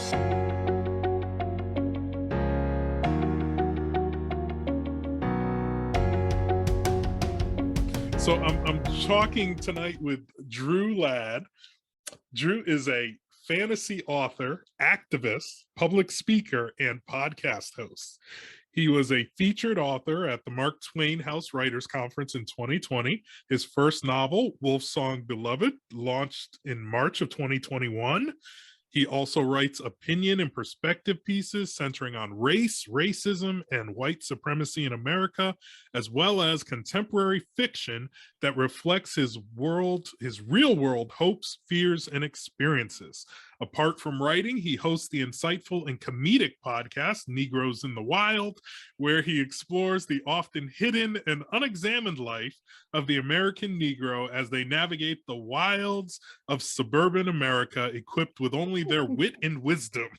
So I'm talking tonight with Drew Ladd. Drew is a fantasy author, activist, public speaker, and podcast host. He was a featured author at the Mark Twain House Writers Conference in 2020. His first novel, Wolfsong Beloved, launched in March of 2021. He also writes opinion and perspective pieces centering on race, racism, and white supremacy in America, as well as contemporary fiction that reflects his real world hopes, fears, and experiences. Apart from writing, he hosts the insightful and comedic podcast, Negroes in the Wild, where he explores the often hidden and unexamined life of the American Negro as they navigate the wilds of suburban America, equipped with only their wit and wisdom.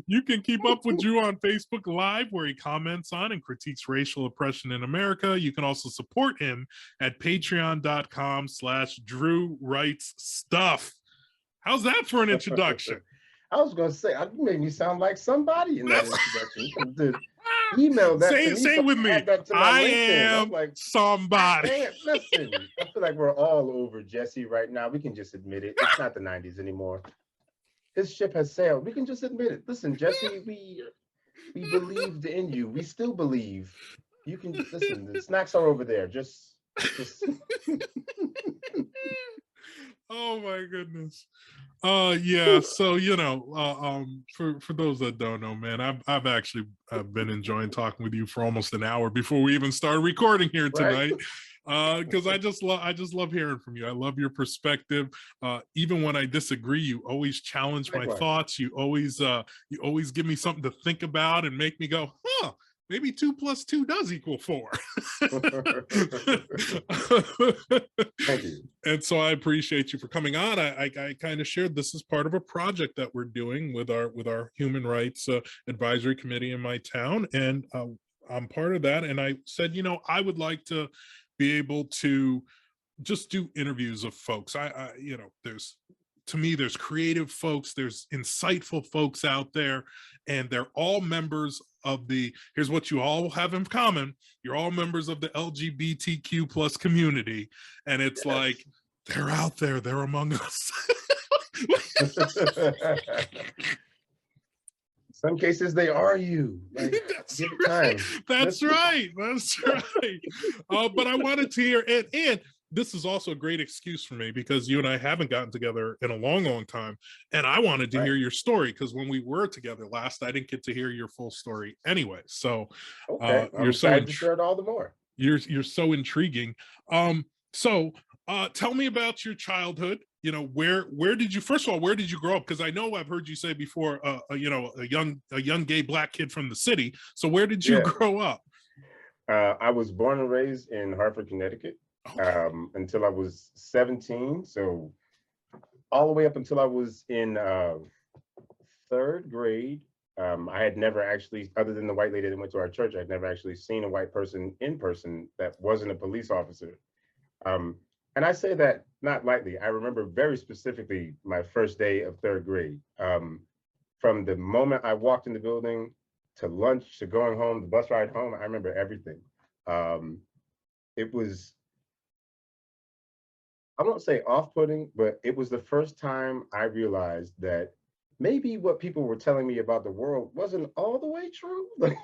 You can keep up with Drew on Facebook Live, where he comments on and critiques racial oppression in America. You can also support him at patreon.com/Drew Writes Stuff. How's that for an introduction? I was going to say, you made me sound like somebody in that introduction. Email that to me. Say it with me. I am like somebody. Man, listen, I feel like we're all over Jesse right now. We can just admit it. It's not the 90s anymore. His ship has sailed. We can just admit it. Listen, Jesse, we believed in you. We still believe. You can listen. The snacks are over there. Just... Oh my goodness. Yeah, so for those that don't know, man, I've actually been enjoying talking with you for almost an hour before we even started recording here tonight. Because I just love hearing from you. I love your perspective. Even when I disagree, you always challenge my thoughts. You always give me something to think about and make me go, huh, maybe 2 + 2 does equal 4. Thank you. And so I appreciate you for coming on. I kind of shared this is part of a project that we're doing with our human rights advisory committee in my town, and I'm part of that. And I said, I would like to be able to just do interviews of folks. There's creative folks, there's insightful folks out there, and they're all members of here's what you all have in common. You're all members of the LGBTQ+ community. And it's like, they're out there, they're among us. Some cases they are you. Like, that's right. That's right. But I wanted to hear, and this is also a great excuse for me because you and I haven't gotten together in a long time. And I wanted to hear your story because when we were together last, I didn't get to hear your full story anyway. So you're excited to share it all the more. You're so intriguing. So tell me about your childhood. Where did you, first of all, where did you grow up? Because I know I've heard you say before, a young gay Black kid from the city. So where did you grow up? I was born and raised in Hartford, Connecticut. Okay. Until I was 17, so all the way up until I was in 3rd grade. I had never actually, other than the white lady that went to our church, I'd never actually seen a white person in person that wasn't a police officer. And I say that not lightly. I remember very specifically my first day of 3rd grade. From the moment I walked in the building to lunch, to going home, the bus ride home, I remember everything. It was, I won't say off-putting, but it was the first time I realized that maybe what people were telling me about the world wasn't all the way true. Like,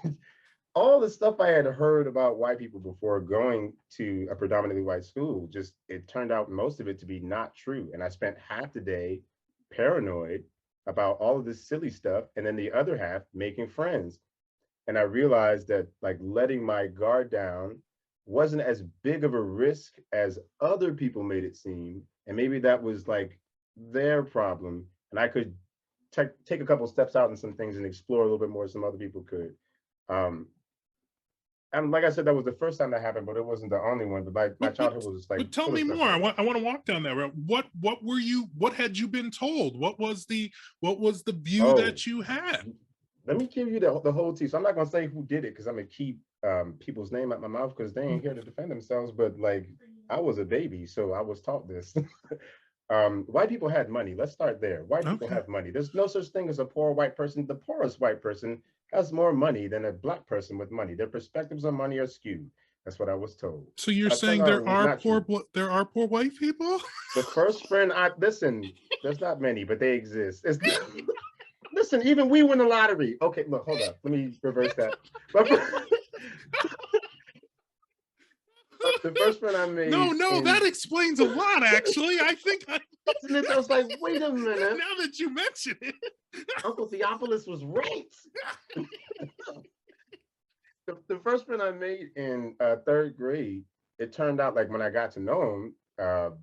all the stuff I had heard about white people before going to a predominantly white school, it turned out most of it to be not true. And I spent half the day paranoid about all of this silly stuff, and then the other half making friends. And I realized that like letting my guard down wasn't as big of a risk as other people made it seem. And maybe that was like their problem. And I could take a couple steps out in some things and explore a little bit more than some other people could. And like I said, that was the first time that happened, but it wasn't the only one. But my childhood was like. But tell me more. I want to walk down that road. What had you been told? What was the view that you had? Let me give you the whole tea. So I'm not gonna say who did it because I'm gonna keep people's name out my mouth because they ain't here to defend themselves. But like, I was a baby, so I was taught this. White people had money. Let's start there. White people Okay. have money. There's no such thing as a poor white person. The poorest white person has more money than a black person with money. Their perspectives on money are skewed. That's what I was told. So you're Turned saying out there it was are not true. there are poor white people? The first friend I listen, there's not many, but they exist. Listen, even we win the lottery. Okay, look, hold up. Let me reverse that. But the first friend I No, made no, that in explains a lot. Actually, I think I was like, wait a minute. now that you mention it. Uncle Theophilus was right. The first friend I made in third grade, it turned out like when I got to know him,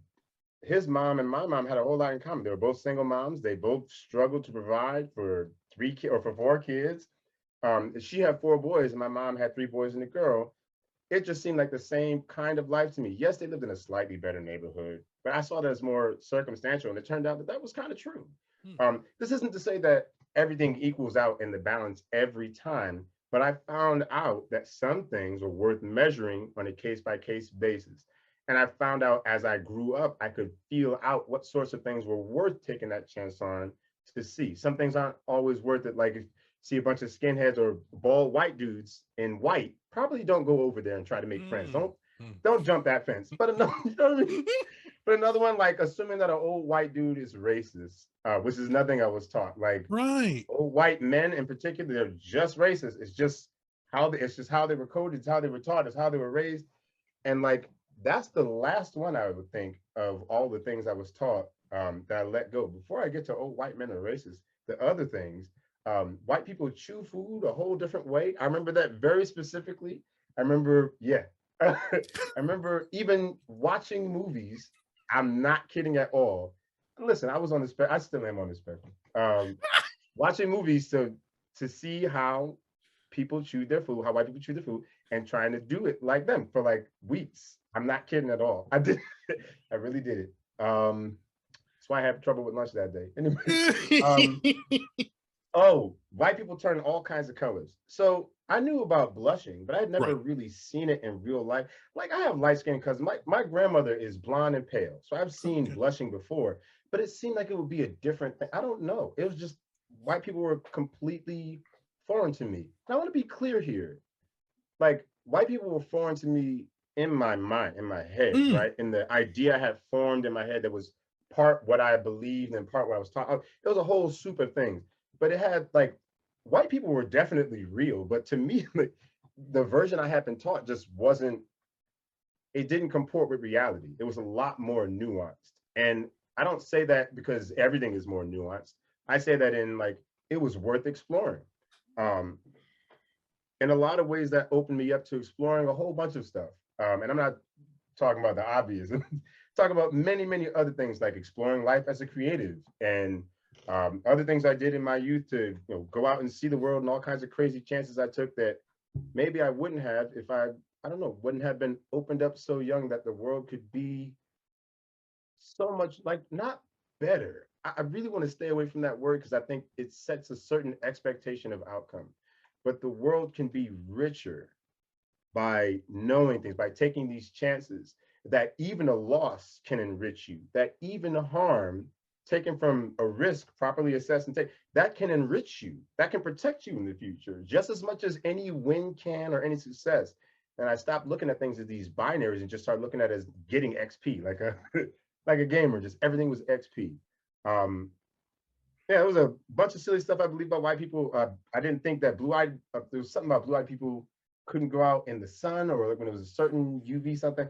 his mom and my mom had a whole lot in common. They were both single moms. They both struggled to provide for for four kids. She had four boys, and my mom had three boys and a girl. It just seemed like the same kind of life to me. Yes, they lived in a slightly better neighborhood, but I saw that as more circumstantial, and it turned out that that was kind of true. This isn't to say that everything equals out in the balance every time, but I found out that some things are worth measuring on a case by case basis. And I found out as I grew up, I could feel out what sorts of things were worth taking that chance on to see. Some things aren't always worth it. Like if you see a bunch of skinheads or bald white dudes in white, probably don't go over there and try to make friends. Don't jump that fence. But another, you know what I mean? But another one, like assuming that an old white dude is racist, which is nothing I was taught. Like Right. old white men in particular, they're just racist. It's just it's just how they were coded, it's how they were taught, it's how they were raised. And like that's the last one I would think of all the things I was taught that I let go. Before I get to old white men are racist, the other things, white people chew food a whole different way. I remember that very specifically. I remember, yeah. I remember even watching movies. I'm not kidding at all. Listen, I was on the spectrum. I still am on the spectrum. Watching movies to see how people chew their food, how white people chew their food, and trying to do it like them for like weeks. I'm not kidding at all. I did. I really did it. That's why I had trouble with lunch that day. Anyway, oh, white people turn all kinds of colors. So I knew about blushing, but I'd never Right. really seen it in real life. Like I have light skin cousins. My grandmother is blonde and pale. So I've seen Okay. blushing before, but it seemed like it would be a different thing. I don't know. It was just white people were completely foreign to me. And I want to be clear here. Like white people were foreign to me in my mind, in my head, right? In the idea I had formed in my head that was part what I believed and part what I was taught. It was a whole soup of things. But it had like white people were definitely real, but to me, like the version I had been taught just wasn't, it didn't comport with reality. It was a lot more nuanced. And I don't say that because everything is more nuanced. I say that in like it was worth exploring. Um, in a lot of ways that opened me up to exploring a whole bunch of stuff. And I'm not talking about the obvious. I'm talking about many, many other things like exploring life as a creative and other things I did in my youth to go out and see the world and all kinds of crazy chances I took that maybe I wouldn't have if I don't know, wouldn't have been opened up so young that the world could be so much like not better. I really want to stay away from that word because I think it sets a certain expectation of outcome. But the world can be richer by knowing things, by taking these chances, that even a loss can enrich you, that even a harm taken from a risk properly assessed and take, that can enrich you, that can protect you in the future, just as much as any win can or any success. And I stopped looking at things as these binaries and just started looking at it as getting XP, like a like a gamer, just everything was XP. Yeah, it was a bunch of silly stuff I believe about white people. I didn't think that blue-eyed, there was something about blue-eyed people couldn't go out in the sun or like when it was a certain UV something.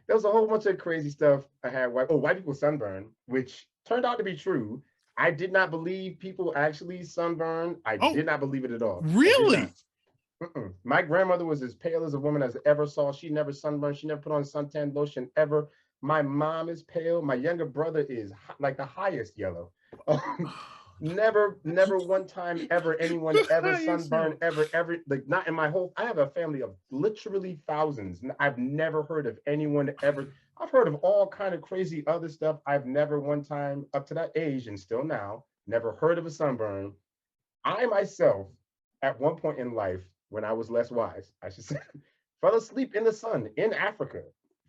There was a whole bunch of crazy stuff I had. White people sunburn, which turned out to be true. I did not believe people actually sunburn. I Oh, did not believe it at all. I did not. really? My grandmother was as pale as a woman as I ever saw. She never sunburned. She never put on suntan lotion ever. My mom is pale. My younger brother is like the highest yellow. Never one time ever anyone ever sunburned ever like not in my whole. I have a family of literally thousands. I've never heard of anyone ever. I've heard of all kind of crazy other stuff. I've never one time up to that age and still now never heard of a sunburn. I myself at one point in life when I was less wise, I should say, fell asleep in the sun in Africa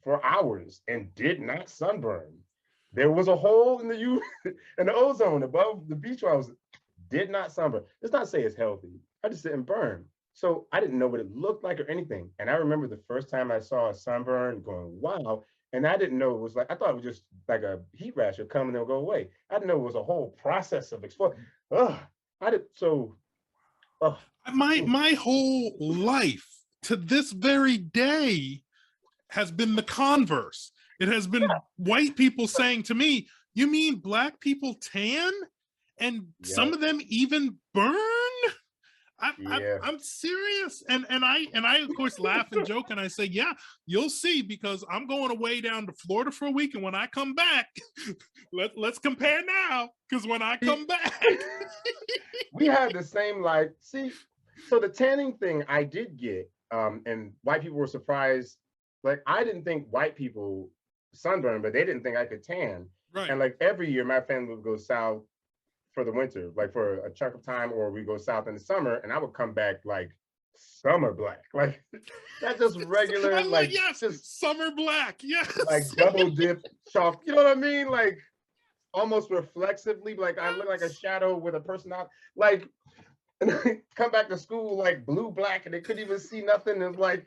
for hours and did not sunburn. There was a hole in the in the ozone above the beach where I was. Did not sunburn. Let's not say it's healthy. I just didn't burn. So I didn't know what it looked like or anything. And I remember the first time I saw a sunburn going, wow. And I didn't know it was like, I thought it was just like a heat rash would come and it'll go away. I didn't know it was a whole process of exposure. Ugh. I did so ugh. My whole life to this very day has been the converse. It has been white people saying to me, "You mean black people tan, and Yeah. some of them even burn?" Yeah. I'm serious, and I of course laugh and joke, and I say, "Yeah, you'll see, because I'm going away down to Florida for a week, and when I come back, let's compare now, because when I come back." We had the same, like, see, so the tanning thing I did get, and white people were surprised. Like, I didn't think white people sunburn, but they didn't think I could tan. Right. And like every year, my family would go south for the winter, like for a chunk of time, or we go south in the summer, and I would come back like summer black, like not just regular, like yes, just summer black, like yes. double dip chalk. You know what I mean? Like almost reflexively, like I look like a shadow with a person out, like, and I come back to school like blue black, and they couldn't even see nothing. It's like,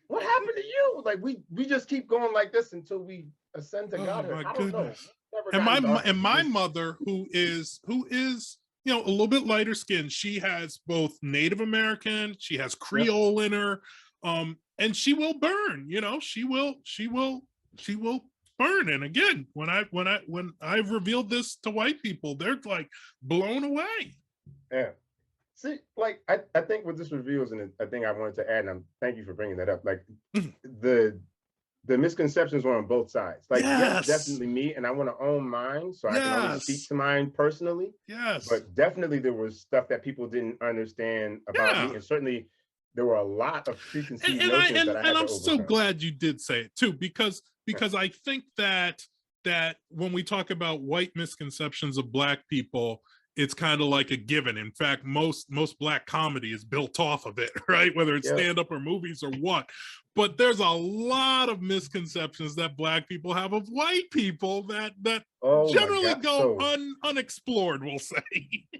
what happened to you? Like we just keep going like this until we ascend to Oh Godhood. my I don't know. goodness. Never And gotten darker. my mother, who is a little bit lighter skinned, she has both Native American, she has Yep. Creole in her, and she will burn. She will burn. And again, when I've revealed this to white people, they're like blown away. Yeah. See, like I think what this reveals, and a thing I wanted to add, and thank you for bringing that up. Like the the misconceptions were on both sides. Like, yes, Yes, definitely me, and I want to own mine, so I can only speak yes, to mine personally. yes. But definitely there was stuff that people didn't understand about Yeah. me, and certainly there were a lot of and, preconceived and I notions that I and had to I'm so overcome. glad you did say it too, because I think that when we talk about white misconceptions of black people, it's kind of like a given. In fact, most black comedy is built off of it, right? Whether it's Yeah. stand up or movies or what. But there's a lot of misconceptions that black people have of white people that Oh my generally God. go So unexplored, we'll say.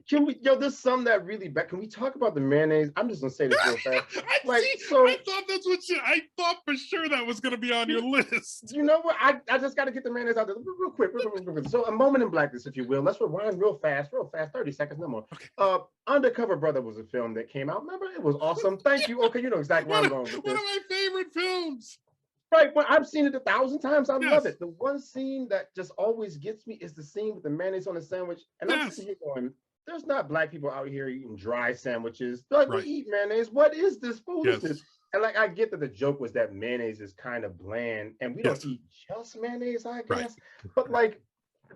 can we, yo, there's some that really bad. Can we talk about the mayonnaise? I'm just gonna say this real fast. I Like, see. I so thought that's what I thought for sure that was going to be on your you, list. you know what? I just got to get the mayonnaise out there real quick, real quick. So a moment in blackness, if you will. Let's rewind real fast, 30 seconds, no more. Okay. Undercover Brother was a film that came out. Remember? It was awesome. Thank you. Okay, you know exactly where One I'm of, going with one of this. my favorite films. Right, well, I've seen it 1,000 times. I love Yes. it. The one scene that just always gets me is the scene with the mayonnaise on the sandwich. And I'm Yes. sitting here going, there's not black people out here eating dry sandwiches. They're like, we Right. eat mayonnaise. What is this foolishness? Yes. And like, I get that the joke was that mayonnaise is kind of bland and we don't Yes. eat just mayonnaise, I Right. guess. But like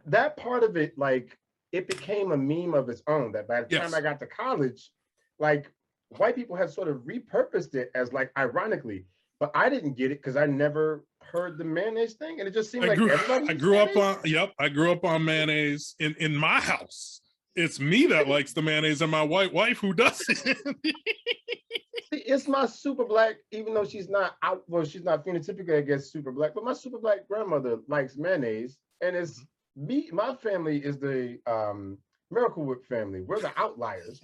that part of it, like it became a meme of its own that by the time I Yes. got to college, like white people had sort of repurposed it as like ironically, but I didn't get it because I never heard the mayonnaise thing, and it just seemed I like grew everybody I eats grew up mayonnaise. on I grew up on mayonnaise in my house. It's me that likes the mayonnaise and my white wife who doesn't. See, it's my super black, even though she's not out. Well, she's not phenotypically, I guess, super black. But my super black grandmother likes mayonnaise, and it's me. My family is the Miracle Whip family. We're the outliers.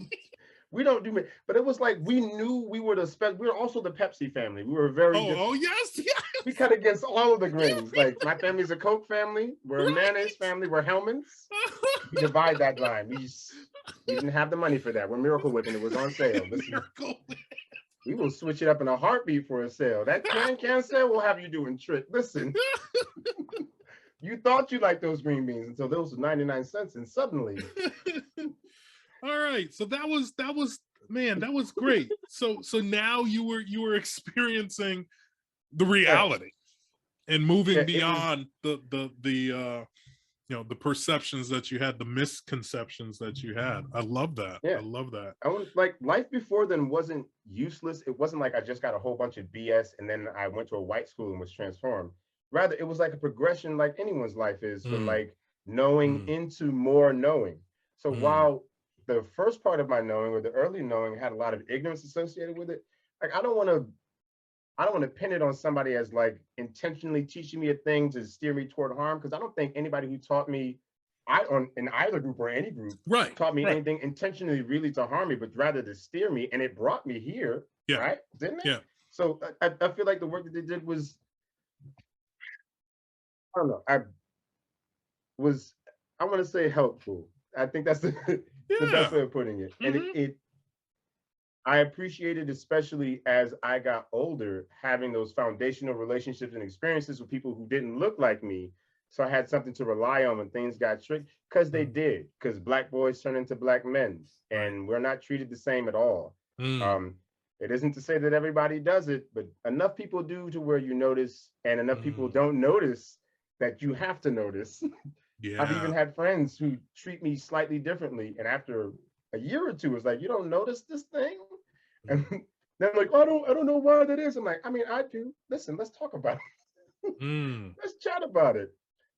We don't do, but it was like we knew we were the special. We were also the Pepsi family. We were very different. Oh yes, yes. We cut against all of the Yeah, grains. Like my family's a Coke family. We're a mayonnaise right. family. We're Hellmann's. We divide that line. We didn't have the money for that. We're Miracle Whip, and it was on sale. Listen, Miracle. we will switch it up in a heartbeat for a sale. That can sale will have you doing trick. Listen, you thought you liked those green beans until those were 99 cents, and suddenly. All right. So that was man, that was great. So now you were experiencing the Yeah, reality and moving yeah, it was. beyond the perceptions that you had, the misconceptions that you had. I love that. Yeah. I love that. I was like, life before then wasn't useless. It wasn't like I just got a whole bunch of BS and then I went to a white school and was transformed. Rather, it was like a progression, like anyone's life is, from Mm, like knowing mm, into more knowing. So mm. while the first part of my knowing or the early knowing had a lot of ignorance associated with it, like I don't want to pin it on somebody as like intentionally teaching me a thing to steer me toward harm, because I don't think anybody who taught me in either group or any group Right. taught me Right. anything intentionally really to harm me, but rather to steer me, and it brought me here, Yeah. right? Didn't it? Yeah. So I feel like the work that they did was, I don't know, was I want to say helpful. I think that's the best Yeah. way of putting it. And Mhm. I appreciated, especially as I got older, having those foundational relationships and experiences with people who didn't look like me. So I had something to rely on when things got tricky, because they Mhm. did, because Black boys turn into Black men, Right. and we're not treated the same at all. Mm. Um, it isn't to say that everybody does it, but enough people do to where you notice, and enough people Mm. don't notice that you have to notice. I've even Yeah. had friends who treat me slightly differently, and after a year or two, it's like, you don't notice this thing, and Mm. they're like, oh, I don't know why that is. I'm like, I mean, I do. Listen, let's talk about it. Mm. Let's chat about it,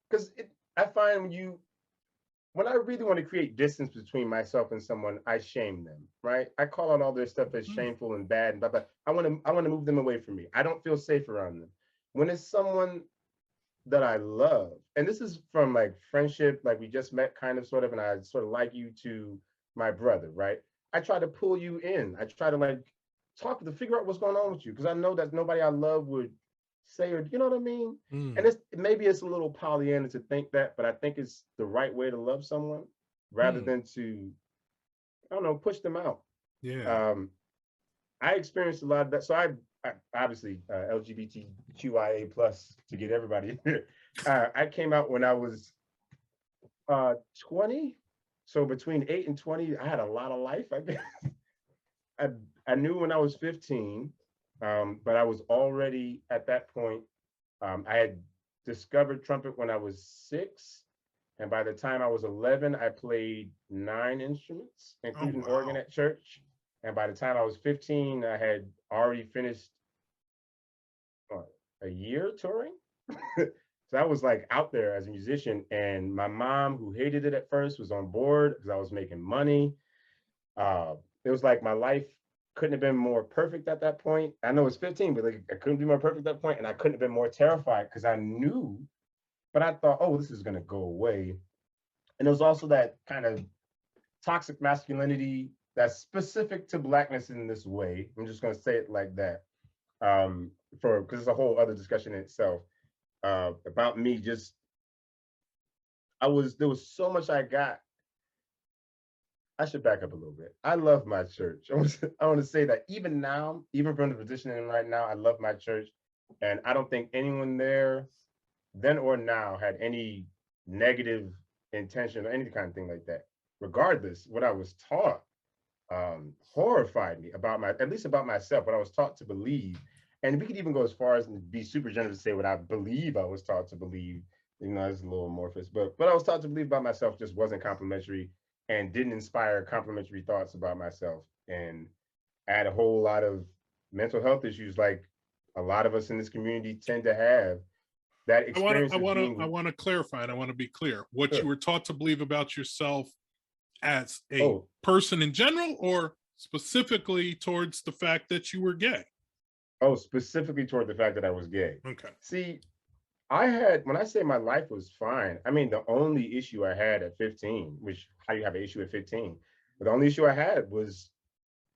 because I find when I really want to create distance between myself and someone, I shame them, right? I call out all their stuff as Mm. shameful and bad, and blah, blah. I want to move them away from me. I don't feel safe around them. When it's someone that I love, and this is from like friendship, like we just met, kind of, sort of, and I sort of like you to my brother, right? I try to pull you in. I try to like talk to figure out what's going on with you, because I know that nobody I love would say, or you know what I mean? And Mm. it's maybe it's a little Pollyanna to think that, but I think it's the right way to love someone, rather Mm. than to, I don't know, push them out. Yeah. Um, I experienced a lot of that. So I obviously LGBTQIA plus to get everybody in here. I came out when I was 20. So between 8 and 20, I had a lot of life. I guess I, I knew when I was 15, but I was already at that point. I had discovered trumpet when I was 6. And by the time I was 11, I played 9 instruments, Oh including organ wow. at church. And by the time I was 15, I had already finished uh, a year touring. So I was like out there as a musician. And my mom, who hated it at first, was on board because I was making money. Uh, it was like my life couldn't have been more perfect at that point. I know it's 15, but like it couldn't be more perfect at that point. And I couldn't have been more terrified, because I knew, but I thought, oh, this is going to go away. And it was also that kind of toxic masculinity that's specific to Blackness in this way. I'm just going to say it like that, for because it's a whole other discussion in itself, about me. Just there was so much I got. I should back up a little bit. I love my church. I want to say that even now, even from the position I'm in right now, I love my church, and I don't think anyone there, then or now, had any negative intention or any kind of thing like that. Regardless, what I was taught horrified me about at least about myself, what I was taught to believe. And we could even go as far as to be super generous to say what I believe I was taught to believe. You know, it's a little amorphous, but what I was taught to believe about myself just wasn't complimentary, and didn't inspire complimentary thoughts about myself. And I had a whole lot of mental health issues, like a lot of us in this community tend to have. That experience of I being, want to clarify, and I want to be clear. What you sure. were taught to believe about yourself as a Oh, person in general, or specifically towards the fact that you were gay? oh, specifically toward the fact that I was gay. Okay. See, when I say my life was fine, I mean, the only issue I had at 15, which how you have an issue at 15, but the only issue I had was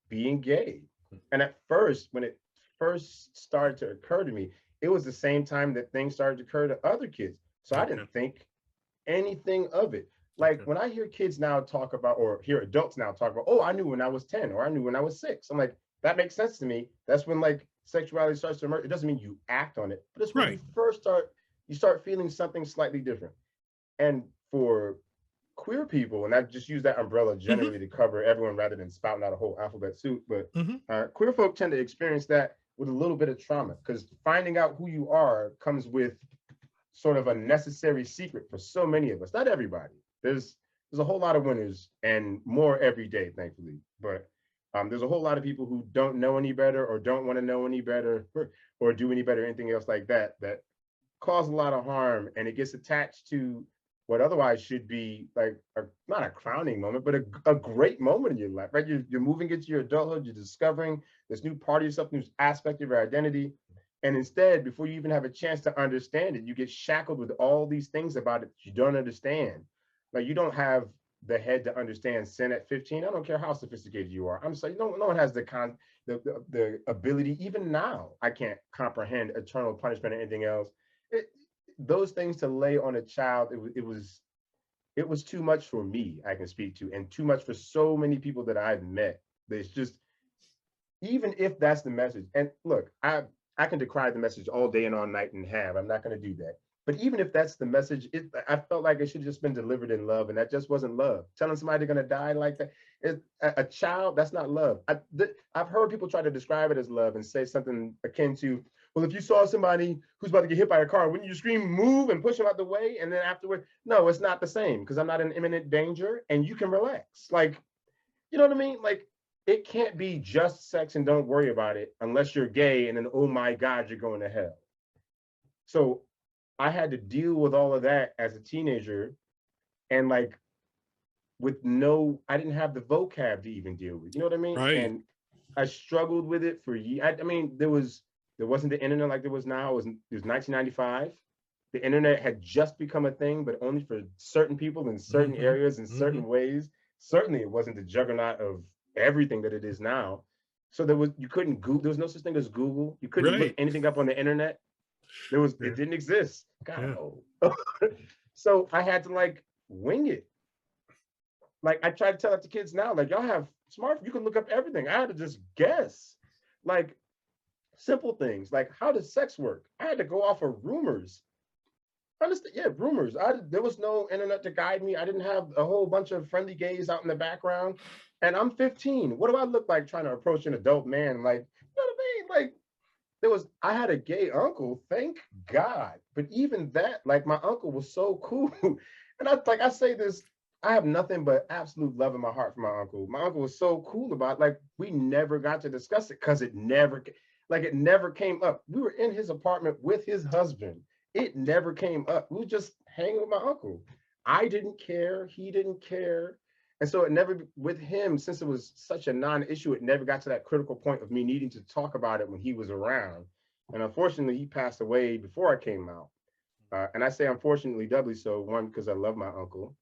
being gay. And at first, when it first started to occur to me, it was the same time that things started to occur to other kids. So I Okay. didn't think anything of it. Like Okay. when I hear kids now talk about, or hear adults now talk about, oh, I knew when I was 10, or I knew when I was 6. I'm like, that makes sense to me. That's when like sexuality starts to emerge. It doesn't mean you act on it, but it's when Right. you start feeling something slightly different. And for queer people, and I just use that umbrella Hmm. generally to cover everyone rather than spouting out a whole alphabet soup, but Hmm. queer folk tend to experience that with a little bit of trauma, because finding out who you are comes with sort of a necessary secret for so many of us. Not everybody. There's a whole lot of winners, and more every day, thankfully. But there's a whole lot of people who don't know any better, or don't want to know any better, or do any better, or anything else like that, that cause a lot of harm, and it gets attached to what otherwise should be like not a crowning moment, but a great moment in your life, right? You're moving into your adulthood, you're discovering this new part of yourself, new aspect of your identity, And instead, before you even have a chance to understand it, you get shackled with all these things about it that you don't understand. Like you don't have the head to understand sin at 15. I don't care how sophisticated you are. I'm sorry, no one has the ability. Even now, I can't comprehend eternal punishment or anything else. It, those things to lay on a child, it was too much for me. I can speak to, and too much for so many people that I've met. It's just, even if that's the message, and look, I can decry the message all day and all night and have. I'm not going to do that. But even if that's the message, I felt like it should have just been delivered in love, and that just wasn't love. Telling somebody they're going to die like that, a child, that's not love. I've heard people try to describe it as love and say something akin to, well, if you saw somebody who's about to get hit by a car, wouldn't you scream, move, and push them out the way? And then afterward, no, it's not the same, because I'm not in imminent danger and you can relax. Like, you know what I mean? Like, it can't be just sex and don't worry about it unless you're gay and then, oh my God, you're going to hell. So I had to deal with all of that as a teenager, and like, I didn't have the vocab to even deal with, you know what I mean? Right. And I struggled with it for years. I mean, there wasn't the internet like there was now. It was 1995. The internet had just become a thing, but only for certain people in certain areas in certain ways. Certainly, it wasn't the juggernaut of everything that it is now. So you couldn't Google. There was no such thing as Google. You couldn't look Right. anything up on the internet. It didn't exist. God, oh. So I had to like wing it. Like I try to tell it to kids now, like y'all have smartphones, you can look up everything. I had to just guess. Like simple things, like how does sex work? I had to go off of rumors. Understand? Yeah, rumors. There was no internet to guide me. I didn't have a whole bunch of friendly gays out in the background. And I'm 15. What do I look like trying to approach an adult man? Like, you know what I mean? Like, I had a gay uncle, thank God. But even that, like, my uncle was so cool. And I say this, I have nothing but absolute love in my heart for my uncle. My uncle was so cool about it. Like, we never got to discuss it because it never came up. We were in his apartment with his husband. It never came up. We were just hanging with my uncle. I didn't care. He didn't care. And so it never, with him, since it was such a non-issue, it never got to that critical point of me needing to talk about it when he was around. And unfortunately, he passed away before I came out. And I say unfortunately doubly so, one, because I love my uncle,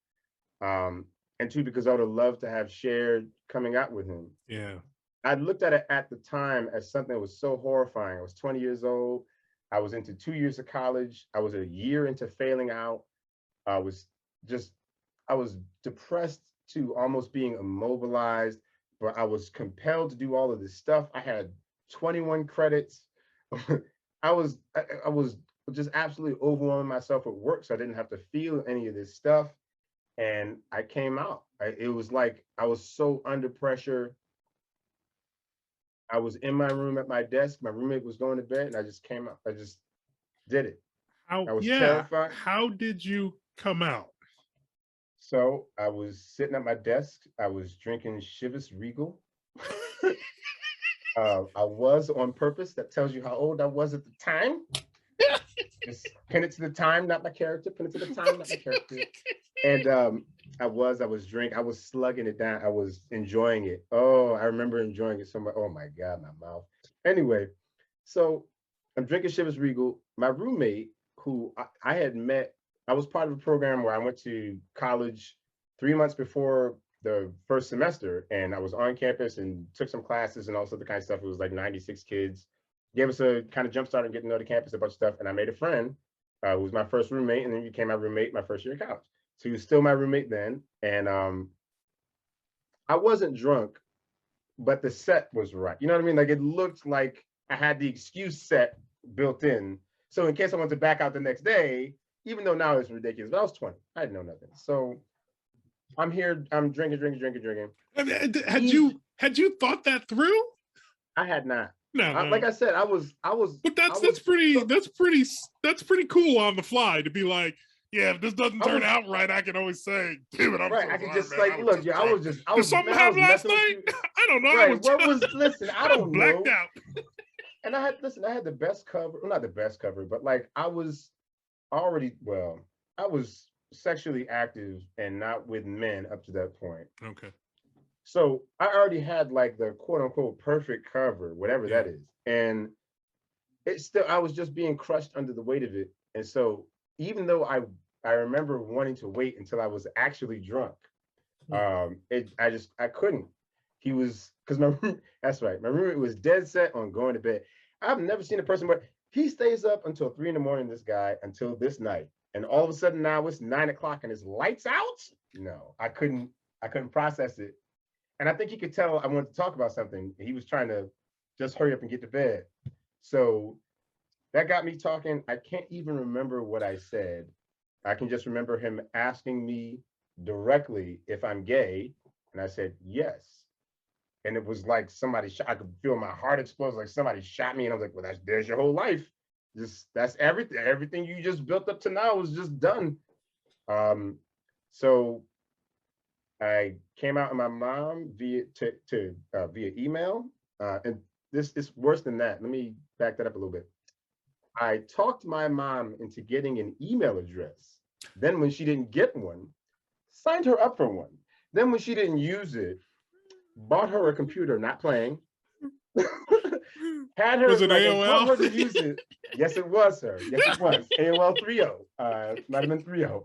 and two, because I would have loved to have shared coming out with him. Yeah. I looked at it at the time as something that was so horrifying. I was 20 years old. I was into 2 years of college. I was a year into failing out. I was depressed to almost being immobilized, but I was compelled to do all of this stuff. I had 21 credits. I was just absolutely overwhelming myself at work, so I didn't have to feel any of this stuff. And I came out. It was like I was so under pressure. I was in my room at my desk. My roommate was going to bed, and I just came out. I just did it. I was terrified. How did you come out? So I was sitting at my desk. I was drinking Chivas Regal. I was on purpose. That tells you how old I was at the time. Just pin it to the time, not my character. Pin it to the time, not my character. And I was drinking. I was slugging it down. I was enjoying it. Oh, I remember enjoying it so much. Oh my God, my mouth. Anyway, so I'm drinking Chivas Regal. My roommate, who I had met, I was part of a program where I went to college 3 months before the first semester, and I was on campus and took some classes and all sorts of kind of stuff. It was like 96 kids. Gave us a kind of jump start and getting to know the campus, a bunch of stuff. And I made a friend who was my first roommate, and then he became my roommate my first year of college. So he was still my roommate then. And I wasn't drunk, but the set was right. You know what I mean? Like it looked like I had the excuse set built in. So in case I wanted to back out the next day, even though now it's ridiculous, but I was 20. I didn't know nothing. So I'm here, I'm drinking. I mean, had you thought that through? I had not. No. Like I said, I was. But that's pretty cool on the fly to be like, yeah, if this doesn't turn out right, I can always say, dude, I'm right. so I could sorry, just man. like, look, yeah, I was Did something happen last night? I don't know. Right. Listen, I don't know. Blacked out. And I had the best cover, well, not the best cover, but like I was I was sexually active and not with men up to that point. Okay. So I already had like the quote unquote perfect cover, whatever that is. And it's still, I was just being crushed under the weight of it. And so even though I remember wanting to wait until I was actually drunk, I couldn't. He was, because that's right, my roommate was dead set on going to bed. I've never seen a person where he stays up until 3 in the morning, this guy, until this night. And all of a sudden now it's 9 o'clock and his lights out. No, I couldn't process it. And I think he could tell I wanted to talk about something. He was trying to just hurry up and get to bed. So that got me talking. I can't even remember what I said. I can just remember him asking me directly if I'm gay. And I said, yes. And it was like somebody shot, I could feel my heart explode, like somebody shot me. And I was like, well, there's your whole life. Just, that's everything. Everything you just built up to now was just done. So I came out to my mom via email. And this is worse than that. Let me back that up a little bit. I talked my mom into getting an email address. Then when she didn't get one, signed her up for one. Then when she didn't use it, bought her a computer, not playing. Had her, Was it like, AOL? taught her to use it. Yes, it was, sir. Yes, it was. AOL 3.0. Might have been 3.0.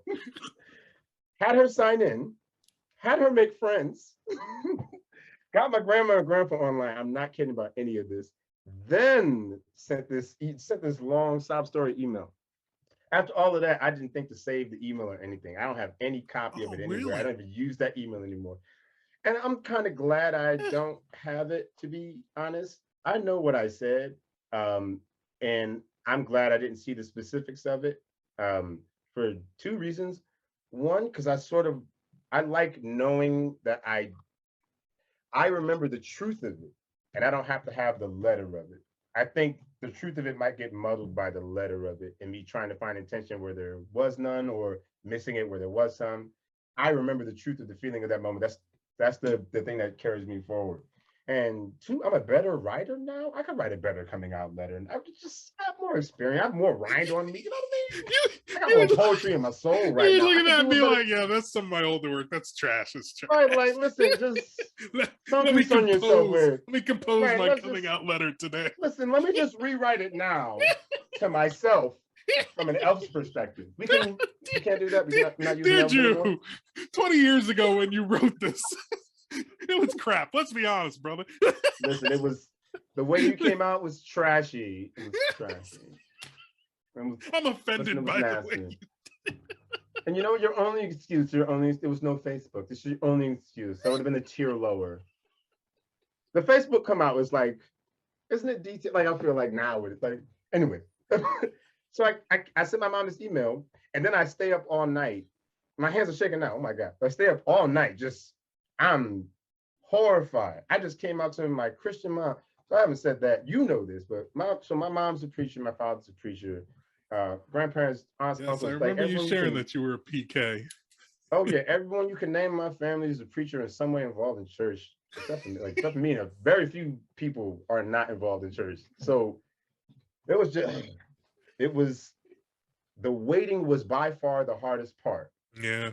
Had her sign in, had her make friends, got my grandma and grandpa online. I'm not kidding about any of this. Then sent this long sob story email. After all of that, I didn't think to save the email or anything. I don't have any copy of it anywhere. Really? I don't even use that email anymore. And I'm kind of glad I don't have it, to be honest. I know what I said, and I'm glad I didn't see the specifics of it, for two reasons. One, because I like knowing that I remember the truth of it, and I don't have to have the letter of it. I think the truth of it might get muddled by the letter of it and me trying to find intention where there was none, or missing it where there was some. I remember the truth of the feeling of that moment. That's the thing that carries me forward. And two, I'm a better writer now. I can write a better coming out letter, and I have more experience. I have more rind on me. You know what I mean? I got more poetry in my soul right You now. would look at that and be better. like, yeah, that's some of my older work. That's trash. It's trash. Right, like, listen, just don't let do me something yourself weird. Let me compose Right, my coming out letter today. Listen, let me just rewrite it now to myself from an elf's perspective. We can't do that. We're not using elves anymore. 20 years ago when you wrote this, it was crap. Let's be honest, brother. Listen, it was, the way you came out was trashy. It was trashy. I'm offended by the way. And you know what? Your only excuse, there was no Facebook. This is your only excuse. That would have been a tier lower. The Facebook come out was like, isn't it detailed? Like, I feel like now it's like, anyway. So I sent my mom this email, and then I stay up all night. My hands are shaking now. Oh my God. I stay up all night. I'm horrified. I just came out to my Christian mom. So I haven't said that. You know this, but my mom's a preacher. My father's a preacher. Grandparents, aunts, uncles. I remember you sharing that you were a PK. Oh yeah, everyone you can name in my family is a preacher in some way involved in church. Except for me, very few people are not involved in church. So it was the waiting was by far the hardest part. Yeah.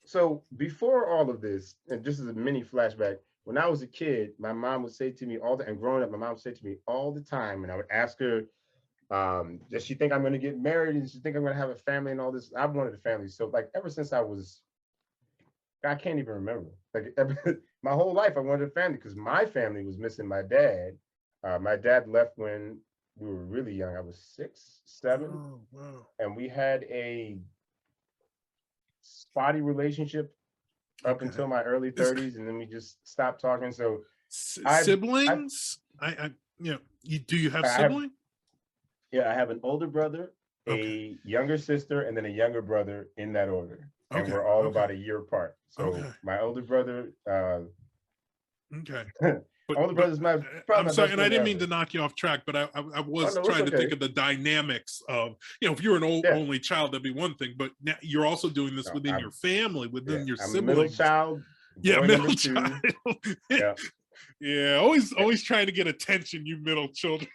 So before all of this, and just as a mini flashback, when I was a kid, my mom would say to me and growing up, my mom would say to me all the time, and I would ask her, does she think I'm going to get married? And she think I'm going to have a family and all this? I wanted a family. So like ever since I can't even remember. Like my whole life, I wanted a family because my family was missing my dad. My dad left when we were really young. I was 6, 7. Oh, wow. And we had a spotty relationship up until my early 30s, and then we just stopped talking. So siblings? Do you have siblings? I have an older brother, a younger sister, and then a younger brother in that order. And we're all about a year apart. So my older brother, older brother's I'm sorry, and I didn't mean to knock you off track, but I was trying to think of the dynamics of, if you're an only child, that'd be one thing, but now you're also doing this within your family, within your siblings. Middle child. Middle child. Yeah, always trying to get attention, you middle children.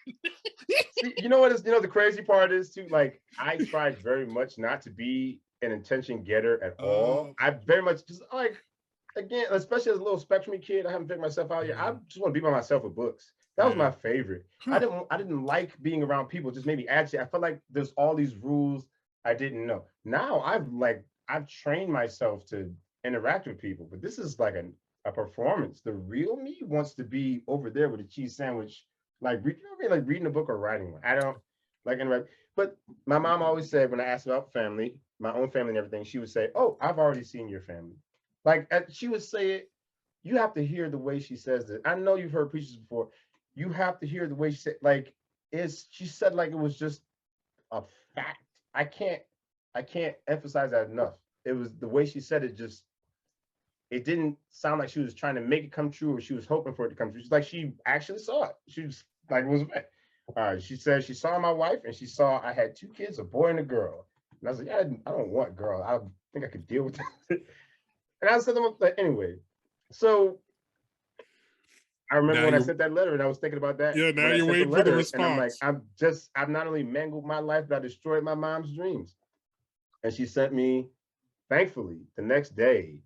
See, you know what is, the crazy part is too, like, I tried very much not to be an attention getter at all. I very much just like, again, especially as a little spectrum kid, I haven't figured myself out yet. I just want to be by myself with books. That was Yeah. my favorite. Huh. I didn't like being around people, just maybe actually I felt like there's all these rules I didn't know. Now I've trained myself to interact with people, but this is like a performance. The real me wants to be over there with a cheese sandwich, like you know what I mean? Like reading a book or writing one. I don't like interact. But my mom always said when I asked about family, my own family and everything, she would say, "Oh, I've already seen your family." Like she would say it. You have to hear the way she says it. I know you've heard preachers before. You have to hear the way she said, like, is she said like it was just a fact. I can't I can't emphasize that enough. It was the way she said it, just it didn't sound like she was trying to make it come true or she was hoping for it to come true. She's like she actually saw it. She was like it was she said she saw my wife and she saw I had two kids, a boy and a girl. And I was like, yeah, I don't want girl. I think I could deal with that. And I said, like, anyway. So I remember Now when I you're sent that letter and I was thinking about that yeah, now when I you're sent the waiting for the letter and I'm like, response. I've not only mangled my life, but I destroyed my mom's dreams. And she sent me, thankfully, the next day,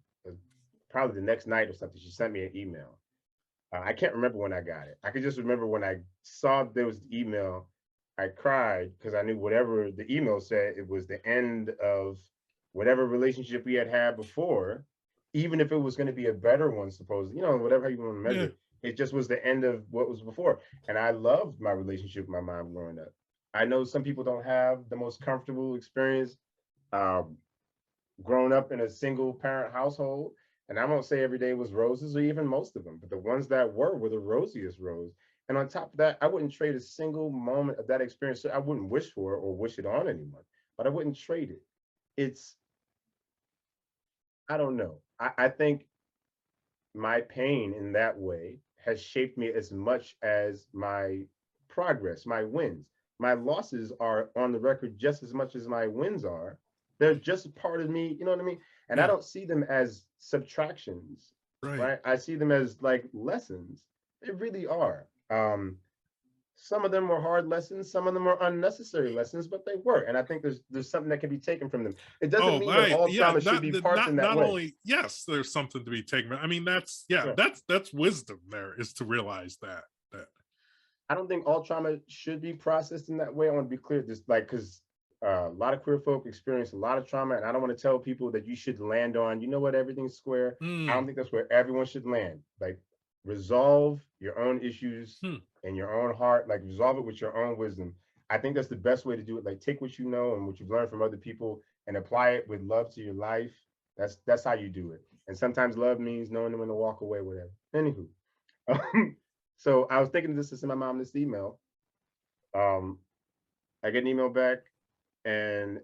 probably the next night or something, she sent me an email. I can't remember when I got it. I could just remember when I saw there was the email, I cried because I knew whatever the email said, it was the end of whatever relationship we had before, even if it was going to be a better one, supposedly, you know, whatever you want to Yeah. measure. It just was the end of what was before. And I loved my relationship with my mom growing up. I know some people don't have the most comfortable experience um, grown up in a single parent household. And I won't say every day was roses or even most of them, but the ones that were the rosiest rose. And on top of that, I wouldn't trade a single moment of that experience. So I wouldn't wish for it or wish it on anyone, but I wouldn't trade it. It's, I don't know. I think my pain in that way has shaped me as much as my progress, my wins. My losses are on the record just as much as my wins are. They're just a part of me, you know what I mean? And I Yeah. don't see them as subtractions, Right. right? I see them as like lessons. They really are. Some of them were hard lessons, some of them are unnecessary lessons, but they were. And I think there's something that can be taken from them. It doesn't Oh, mean that right. all Yeah. trauma should be parsed in that Not way. only yes, there's something to be taken. I mean, that's yeah, Right. that's wisdom. There is to realize that. I don't think all trauma should be processed in that way. I want to be clear, just like because a lot of queer folk experience a lot of trauma, and I don't want to tell people that you should land on, you know what, everything's square. I don't Mm. think that's where everyone should land. Like, resolve your own issues Hmm. in your own heart. Like, resolve it with your own wisdom. I think that's the best way to do it. Like, take what you know and what you've learned from other people and apply it with love to your life. That's how you do it. And sometimes love means knowing when to walk away, whatever. Anywho, so I was thinking this to send my mom this email. Um, I get an email back, and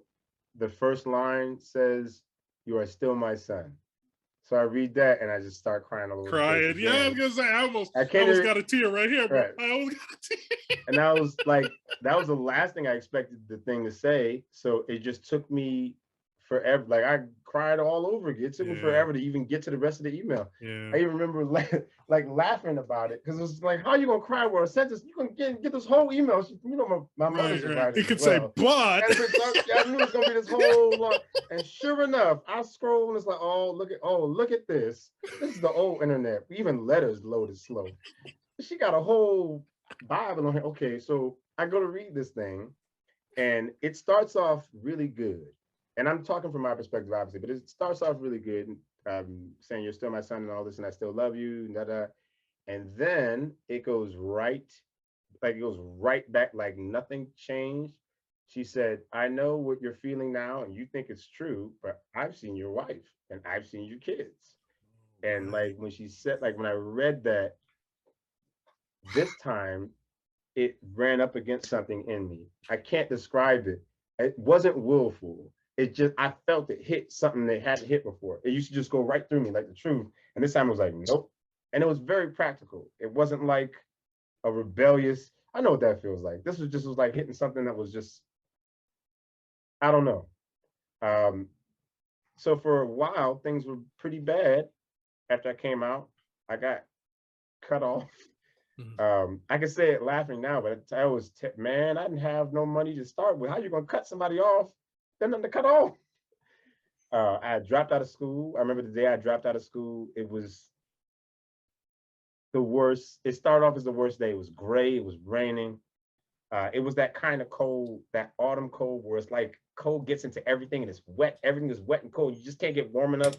the first line says, "You are still my son." So I read that, and I just start crying all over the place Crying. Yeah, I was again. gonna say I I can't almost even, got a tear right here, bro. right. I almost got a tear. And I was like, that was the last thing I expected the thing to say. So it just took me forever. Like I cried all over again. It took me Yeah. forever to even get to the rest of the email. Yeah. I even remember like laughing about it because it was like, how are you gonna cry over a sentence? You can get this whole email. You know, my mother's Right, a right. writer It as could say well. but. And so I knew it was gonna be this whole long. And sure enough, I scroll and it's like, oh look at this. This is the old internet. Even letters loaded slow. She got a whole Bible on her. Okay, so I go to read this thing, and it starts off really good. And I'm talking from my perspective, obviously, but it starts off really good, saying you're still my son and all this, and I still love you, and da da. And then it goes right back, like nothing changed. She said, "I know what you're feeling now, and you think it's true, but I've seen your wife and I've seen your kids." And Right. like when she said, like when I read that this time, it ran up against something in me. I can't describe it. It wasn't willful. It just, I felt it hit something that hadn't hit before. It used to just go right through me like the truth. And this time it was like, nope. And it was very practical. It wasn't like a rebellious, I know what that feels like. This was like hitting something that was just, I don't know. Um, so for a while, things were pretty bad after I came out. I got cut off. Mhm. I can say it laughing now, but I was, man, I didn't have no money to start with. How you gonna cut somebody off? There's nothing to cut off. I dropped out of school. I remember the day I dropped out of school. It was the worst. It started off as the worst day. It was gray. It was raining. It was that kind of cold, that autumn cold, where it's like cold gets into everything and it's wet. Everything is wet and cold. You just can't get warm enough.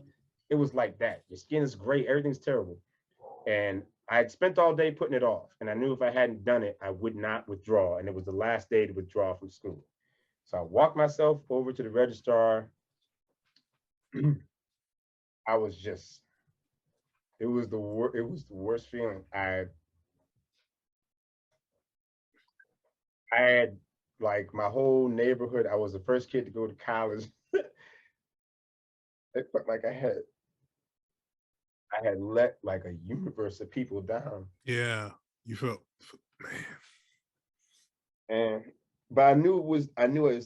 It was like that. Your skin is gray. Everything's terrible. And I had spent all day putting it off. And I knew if I hadn't done it, I would not withdraw. And it was the last day to withdraw from school. So I walked myself over to the registrar. I was just, it was the worst feeling. I had like my whole neighborhood. I was the first kid to go to college. It felt like I had let like a universe of people down. Yeah. You felt, man. And but I knew it was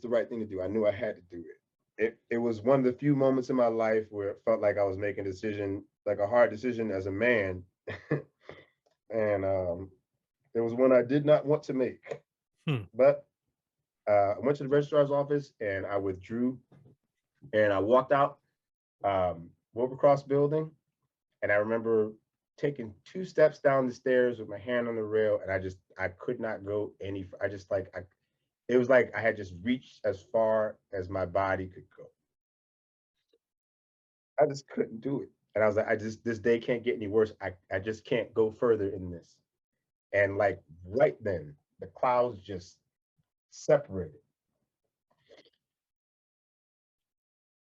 the right thing to do. I knew I had to do it. It was one of the few moments in my life where it felt like I was making a decision, like a hard decision as a man. And it was one I did not want to make. Hmm. But I went to the registrar's office and I withdrew and I walked out Wilbercross building. And I remember taking 2 steps down the stairs with my hand on the rail, and I could not go any. I just like I, it was like I had just reached as far as my body could go. I just couldn't do it, and I was like, I just this day can't get any worse. I just can't go further in this. And like right then, the clouds just separated.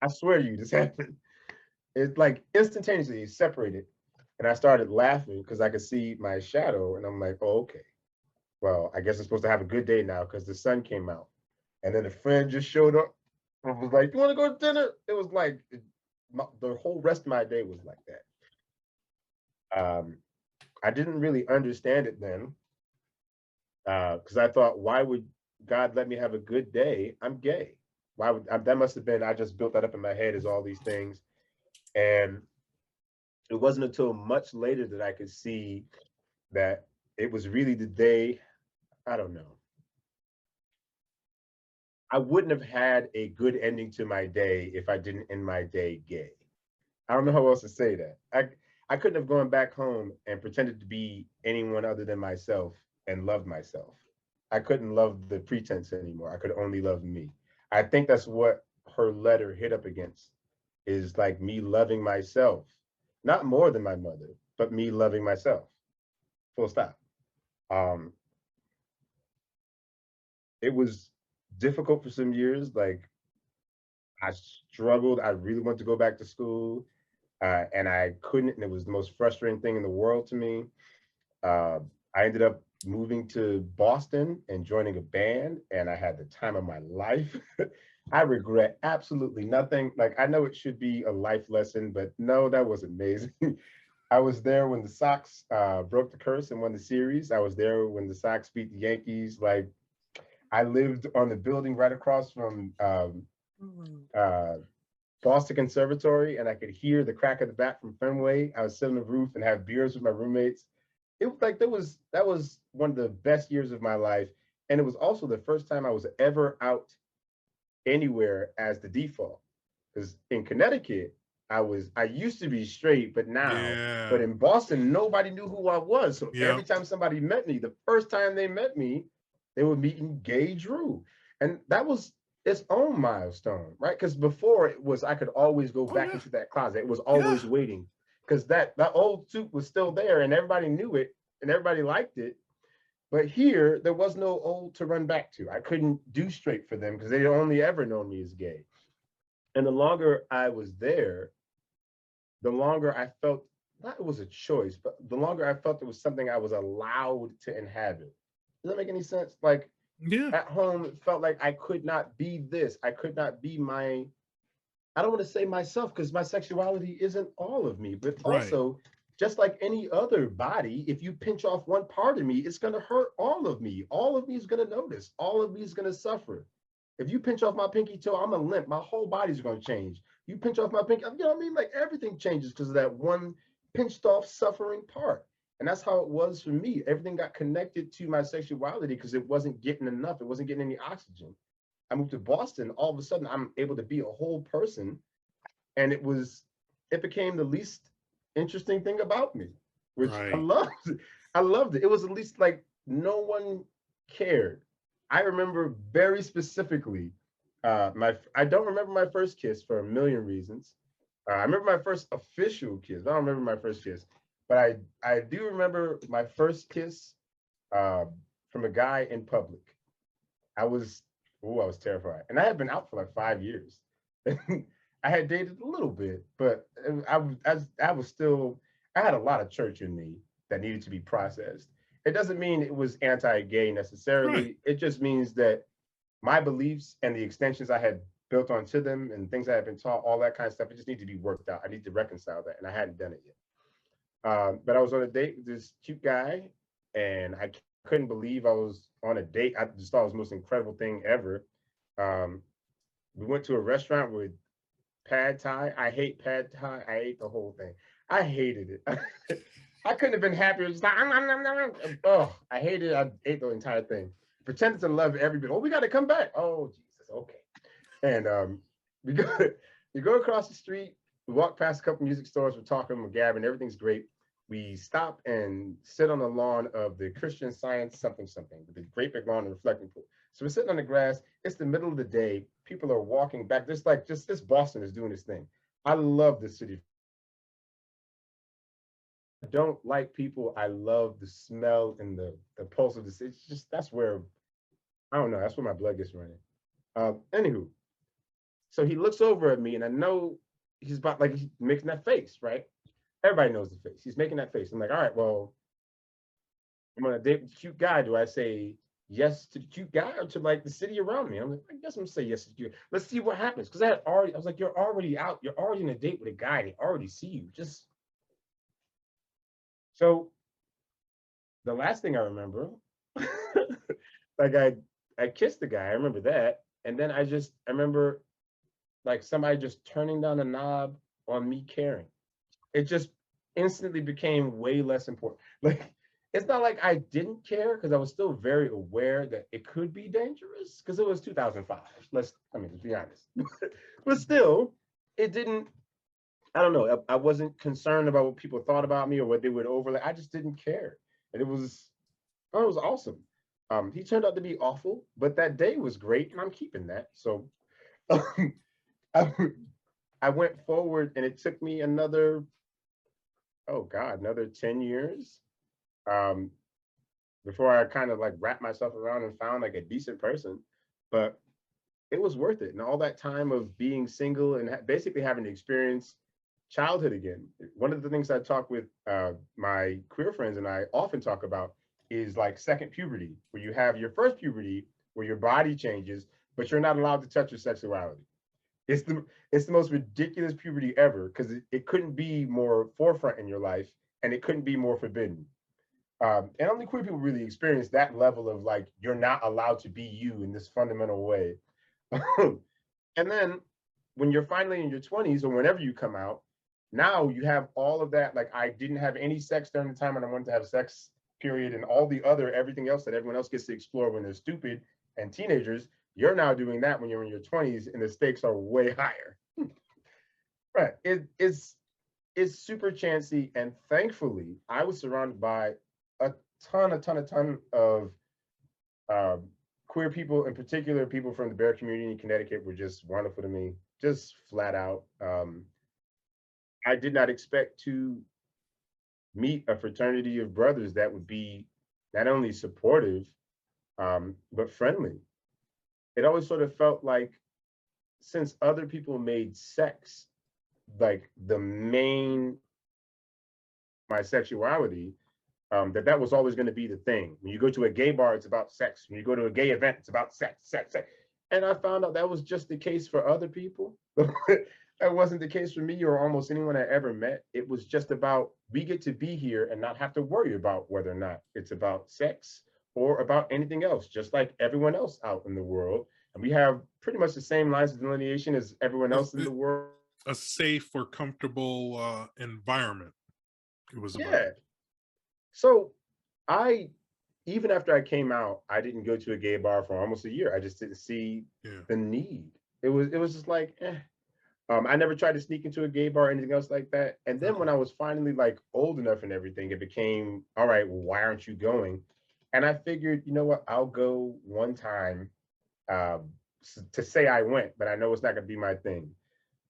I swear to you, this happened. It's like instantaneously separated, and I started laughing because I could see my shadow, and I'm like, oh, okay. Well, I guess I'm supposed to have a good day now because the sun came out. And then a friend just showed up and was like, you want to go to dinner? It was like the whole rest of my day was like that. I didn't really understand it then because I thought, why would God let me have a good day? I'm gay. Why would that must have been, I just built that up in my head as all these things. And it wasn't until much later that I could see that it was really the day, I don't know. I wouldn't have had a good ending to my day if I didn't end my day gay. I don't know how else to say that. I couldn't have gone back home and pretended to be anyone other than myself and loved myself. I couldn't love the pretense anymore. I could only love me. I think that's what her letter hit up against is like me loving myself, not more than my mother, but me loving myself. Full stop. Um, it was difficult for some years. Like I struggled. I really wanted to go back to school, and I couldn't. And it was the most frustrating thing in the world to me. Uh, I ended up moving to Boston and joining a band, and I had the time of my life. I regret absolutely nothing. Like I know it should be a life lesson, but no, that was amazing. I was there when the Sox broke the curse and won the series. I was there when the Sox beat the Yankees. Like I lived on the building right across from uh, Boston Conservatory, and I could hear the crack of the bat from Fenway. I would sit on the roof and have beers with my roommates. It was like that was one of the best years of my life, and it was also the first time I was ever out anywhere as the default. Because in Connecticut, I used to be straight, but Yeah. in Boston, nobody knew who I was. So Yeah. every time somebody met me, the first time they met me, they were meeting gay Drew. And that was its own milestone, right? Because before it was I could always go Oh back yeah. into that closet. It was Yeah. always waiting. Because that old suit was still there and everybody knew it and everybody liked it. But here, there was no old to run back to. I couldn't do straight for them because they only ever known me as gay. And the longer I was there, the longer I felt not it was a choice, but the longer I felt it was something I was allowed to inhabit. Does that make any sense? Like Yeah. at home, it felt like I could not be this. I could not be my, I don't want to say myself because my sexuality isn't all of me, but Right. also just like any other body, if you pinch off one part of me, it's going to hurt all of me. All of me is going to notice. All of me is going to suffer. If you pinch off my pinky toe, I'm a limp. My whole body's going to change. You pinch off my pinky, you know what I mean? Like everything changes because of that one pinched off suffering part. And that's how it was for me. Everything got connected to my sexuality because it wasn't getting enough. It wasn't getting any oxygen. I moved to Boston. All of a sudden, I'm able to be a whole person, and it became the least interesting thing about me. which I Right. loved. I loved it. It was at least like no one cared. I remember very specifically my I don't remember my first kiss for a million reasons. I remember my first official kiss. I don't remember my first kiss, but I do remember my first kiss uh, from a guy in public. I was I was terrified, and I had been out for like 5 years. I had dated a little bit, but I was still I had a lot of church in me that needed to be processed. It doesn't mean it was anti-gay Right. necessarily. It just means that my beliefs and the extensions I had built onto them and things I had been taught, all that kind of stuff, it just needed to be worked out. I need to reconcile that, and I hadn't done it yet. But I was on a date with this cute guy, and I couldn't believe I was on a date. I just thought it was the most incredible thing ever. Um, we went to a restaurant with pad thai. I hate pad thai. I ate the whole thing. I hated it. I couldn't have been happier. It's like, oh, I hated it. I ate the entire thing. Pretended to love every bit. Oh, we got to come back. Oh, Jesus. Okay. And we go we go across the street. We walk past a couple music stores. We're talking, we're gabbing. Everything's great. We stop and sit on the lawn of the Christian Science something something with the great big lawn and reflecting pool. So we're sitting on the grass. It's the middle of the day. People are walking back. Just this Boston is doing this thing. I love this city. I don't like people. I love the smell and the pulse of the city. It's just that's where I don't know. That's where my blood gets running. Anywho, so he looks over at me, and I know he's about like he's making that face, right? Everybody knows the face. He's making that face. I'm like, all right, well, I'm on a date with a cute guy. Do I say yes to the cute guy or to like the city around me? I'm like, I guess I'm gonna say yes to you. Let's see what happens. Because I was like, you're already out. You're already on a date with a guy. They already see you. Just so the last thing I remember, like I kissed the guy. I remember that, and then I remember like somebody just turning down a knob on me caring. It just instantly became way less important. Like it's not like I didn't care because I was still very aware that it could be dangerous because it was 2005. Let's be honest. But still, it didn't. I don't know. I wasn't concerned about what people thought about me or what they would overlay. I just didn't care, and it was awesome. He turned out to be awful, but that day was great, and I'm keeping that. So I, I went forward, and it took me another 10 years um, before I kind of like wrapped myself around and found like a decent person. But it was worth it. And all that time of being single and basically having to experience childhood again. One of the things I talk with my queer friends and I often talk about is like second puberty, where you have your first puberty, where your body changes, but you're not allowed to touch your sexuality. It's the most ridiculous puberty ever because it couldn't be more forefront in your life and it couldn't be more forbidden. And only queer people really experience that level of like you're not allowed to be you in this fundamental way. And then when you're finally in your 20s or whenever you come out, now you have all of that. Like I didn't have any sex during the time when I wanted to have sex, period, and all the other everything else that everyone else gets to explore when they're stupid and teenagers. You're now doing that when you're in your 20s, and the stakes are way higher. Right. It's super chancy, and thankfully, I was surrounded by a a ton of um, queer people, in particular, people from the bear community in Connecticut were just wonderful to me, just flat out. I did not expect to meet a fraternity of brothers that would be not only supportive, but friendly. It always sort of felt like since other people made sex like the main my sexuality, that was always going to be the thing. When you go to a gay bar, it's about sex. When you go to a gay event, it's about sex, sex, sex. And I found out that was just the case for other people. That wasn't the case for me or almost anyone I ever met. It was just about we get to be here and not have to worry about whether or not it's about sex or about anything else, just like everyone else out in the world. And we have pretty much the same lines of delineation as everyone It's else in the world. a safe or comfortable environment. It was about. Yeah. So I even after I came out, I didn't go to a gay bar for almost a year. I just didn't see Yeah. the need. It was just like, eh. I never tried to sneak into a gay bar or anything else like that. And then when I was finally like old enough and everything, it became, all right, well, why aren't you going? And I figured, you know what, I'll go one time um, to say I went, but I know it's not going to be my thing.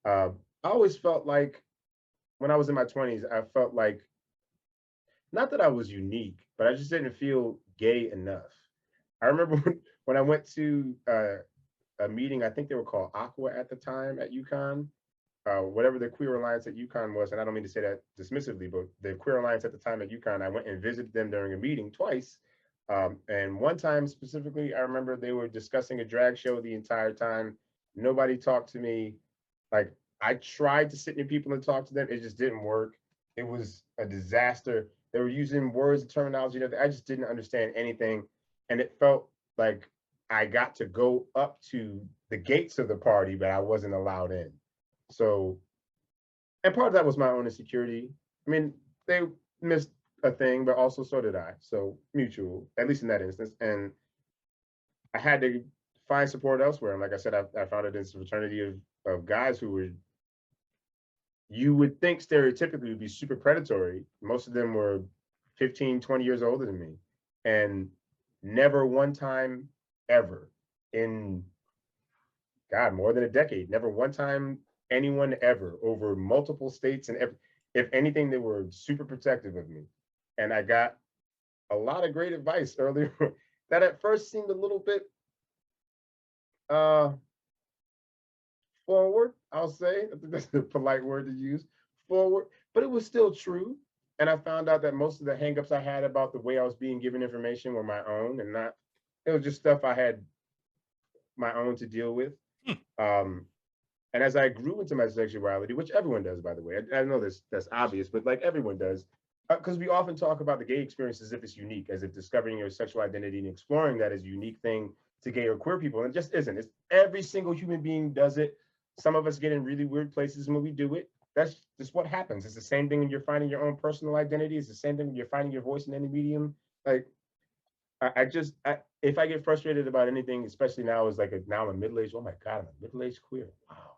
I always felt like when I was in my 20s, I felt like not that I was unique, but I just didn't feel gay enough. I remember when I went to a meeting, I think they were called Aqua at the time at UConn, whatever the Queer Alliance at UConn was, and I don't mean to say that dismissively, but the Queer Alliance at the time at UConn, I went and visited them during a meeting twice. And one time specifically, I remember they were discussing a drag show the entire time. Nobody talked to me. Like I tried to sit near people and talk to them. It just didn't work. It was a disaster. They were using words and terminology that I just didn't understand anything. And it felt like I got to go up to the gates of the party, but I wasn't allowed in. So, and part of that was my own insecurity. I mean, they missed a thing, but also so did I. So mutual, at least in that instance. And I had to find support elsewhere. And like I said, I found it in this fraternity of guys who were, you would think stereotypically would be super predatory. Most of them were 15, 20 years older than me. And never one time ever in, God, more than a decade, never one time anyone ever over multiple states. And if anything, they were super protective of me. And I got a lot of great advice earlier that at first seemed a little bit forward, I'll say. I think that's a polite word to use, forward, but it was still true. And I found out that most of the hangups I had about the way I was being given information were my own and not, it was just stuff I had my own to deal with. And as I grew into my sexuality, which everyone does, by the way, I know that's obvious, but like everyone does, because we often talk about the gay experience as if it's unique, as if discovering your sexual identity and exploring that is a unique thing to gay or queer people. And it just isn't. It's every single human being does it. Some of us get in really weird places when we do it. That's just what happens. It's the same thing when you're finding your own personal identity. It's the same thing when you're finding your voice in any medium. Like if I get frustrated about anything, especially now, is like now I'm a middle-aged. Oh my God, I'm a middle-aged queer. Wow.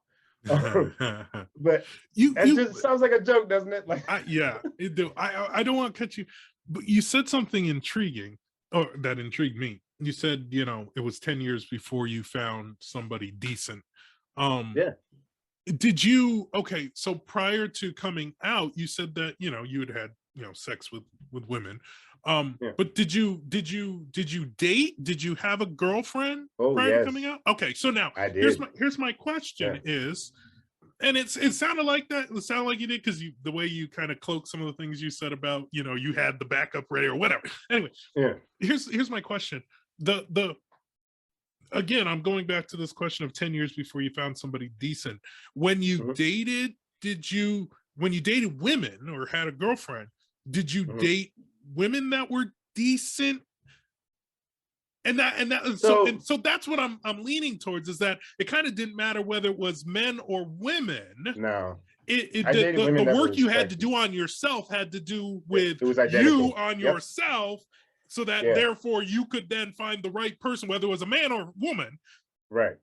But it just sounds like a joke, doesn't it? Like, yeah, it do. I don't want to cut you, but you said something intriguing, or that intrigued me. You said, it was 10 years before you found somebody decent. yeah. Did you, okay, so prior to coming out, you said that, you had sex with women. Yeah. But did you date? Did you have a girlfriend Oh prior to yes, coming out? Okay, so now I did. here's my question is, and it sounded like that. It sounded like you did because the way you kind of cloaked some of the things you said about, you had the backup ready or whatever. Anyway, Yeah. here's my question. The Again, I'm going back to this question of 10 years before you found somebody decent. When you dated, when you dated women or had a girlfriend, did you date women that were decent? So that's what I'm leaning towards, is that it kind of didn't matter whether it was men or women. No. The work you had to do on yourself had to do with you on yourself, so that therefore you could then find the right person, whether it was a man or woman. Right.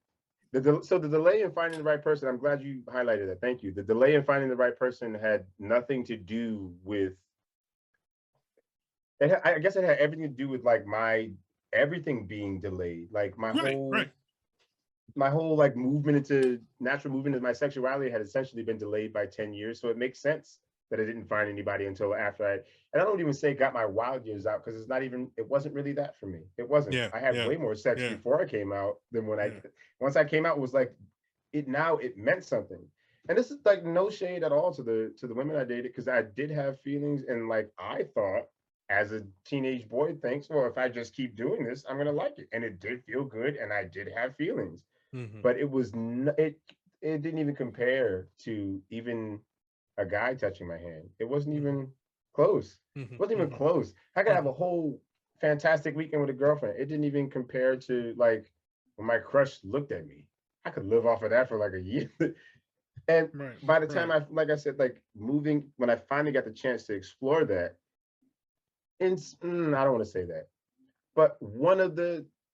So the delay in finding the right person, I'm glad you highlighted that. Thank you. The delay in finding the right person had nothing to do with, I guess it had everything to do with like everything being delayed. Like my whole like natural movement into my sexuality had essentially been delayed by 10 years. So it makes sense that I didn't find anybody until after and I don't even say got my wild years out, because it wasn't really that for me. It wasn't. I had way more sex before I came out than once I came out, was like, it meant something. And this is like no shade at all to the women I dated, because I did have feelings, and like I thought as a teenage boy thinks, well, if I just keep doing this, I'm gonna like it. And it did feel good, and I did have feelings. But it didn't even compare to even a guy touching my hand. It wasn't even close. It wasn't even close. I could have a whole fantastic weekend with a girlfriend. It didn't even compare to like when my crush looked at me. I could live off of that for like a year. And by the time like I said, like moving, when I finally got the chance to explore that, I don't want to say that, but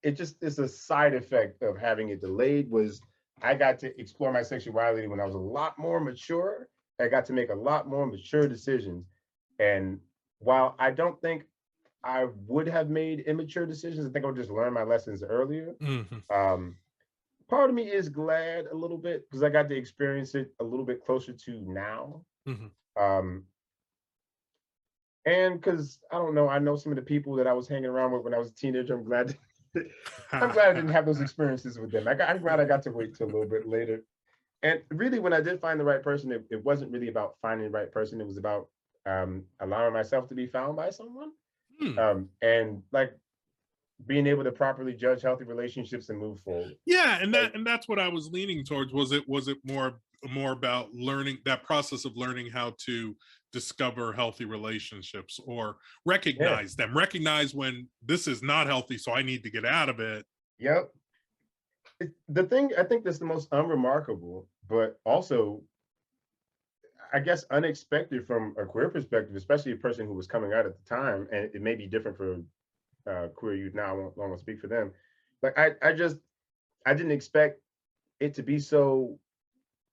it's a side effect of having it delayed, was I got to explore my sexuality when I was a lot more mature. I got to make a lot more mature decisions. And while I don't think I would have made immature decisions, I think I would just learn my lessons earlier. Hmm. Um, Part of me is glad a little bit because I got to experience it a little bit closer to now. Hmm. Um, and because I don't know, I know some of the people that I was hanging around with when I was a teenager. I'm glad I didn't have those experiences with them. I'm glad I got to wait till a little bit later. And really, when I did find the right person, it wasn't really about finding the right person. It was about allowing myself to be found by someone, Hmm. and like being able to properly judge healthy relationships and move forward. Yeah, Like, and that's what I was leaning towards. Was it more about learning, that process of learning how to discover healthy relationships, or yeah, recognize when this is not healthy, so I need to get out of it. yep. The thing I think that's the most unremarkable, but also I guess unexpected from a queer perspective, especially a person who was coming out at the time, and it may be different for queer youth now. I won't speak for them. Like I didn't expect it to be so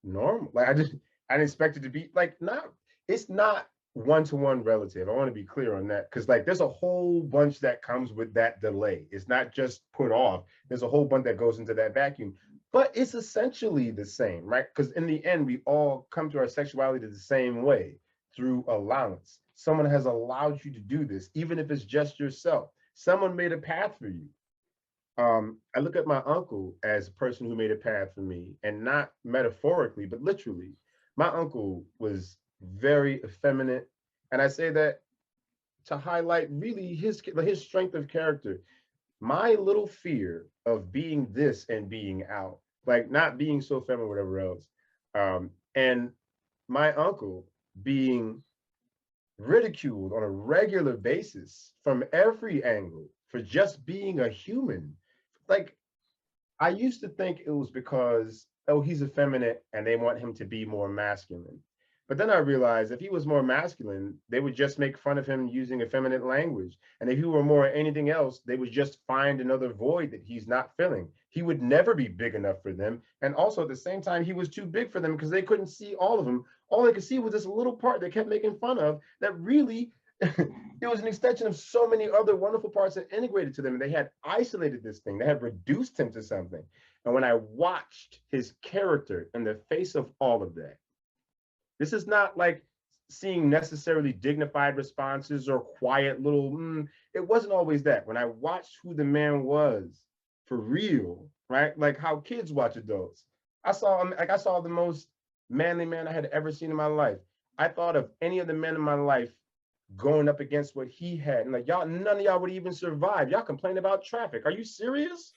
normal. Like I didn't expect it to be like not. It's not one-to-one relative. I want to be clear on that because like there's a whole bunch that comes with that delay. It's not just put off. There's a whole bunch that goes into that vacuum. But it's essentially the same, right? Because in the end, we all come to our sexuality the same way through allowance. Someone has allowed you to do this, even if it's just yourself. Someone made a path for you. I look at my uncle as a person who made a path for me, and not metaphorically, but literally. My uncle was very effeminate, and I say that to highlight really his strength of character. My little fear of being this and being out, like not being so feminine, whatever else, and my uncle being ridiculed on a regular basis from every angle for just being a human. Like I used to think it was because, oh, he's effeminate and they want him to be more masculine. But then I realized if he was more masculine, they would just make fun of him using effeminate language. And if he were more anything else, they would just find another void that he's not filling. He would never be big enough for them. And also at the same time, he was too big for them because they couldn't see all of him. All they could see was this little part they kept making fun of that really it was an extension of so many other wonderful parts that integrated to them. And they had isolated this thing, they had reduced him to something. And when I watched his character in the face of all of that, this is not like seeing necessarily dignified responses or quiet little, it wasn't always that. When I watched who the man was for real, right? Like how kids watch adults, I saw him, like I saw the most manly man I had ever seen in my life. I thought of any of the men in my life going up against what he had. And like y'all, none of y'all would even survive. Y'all complain about traffic. Are you serious?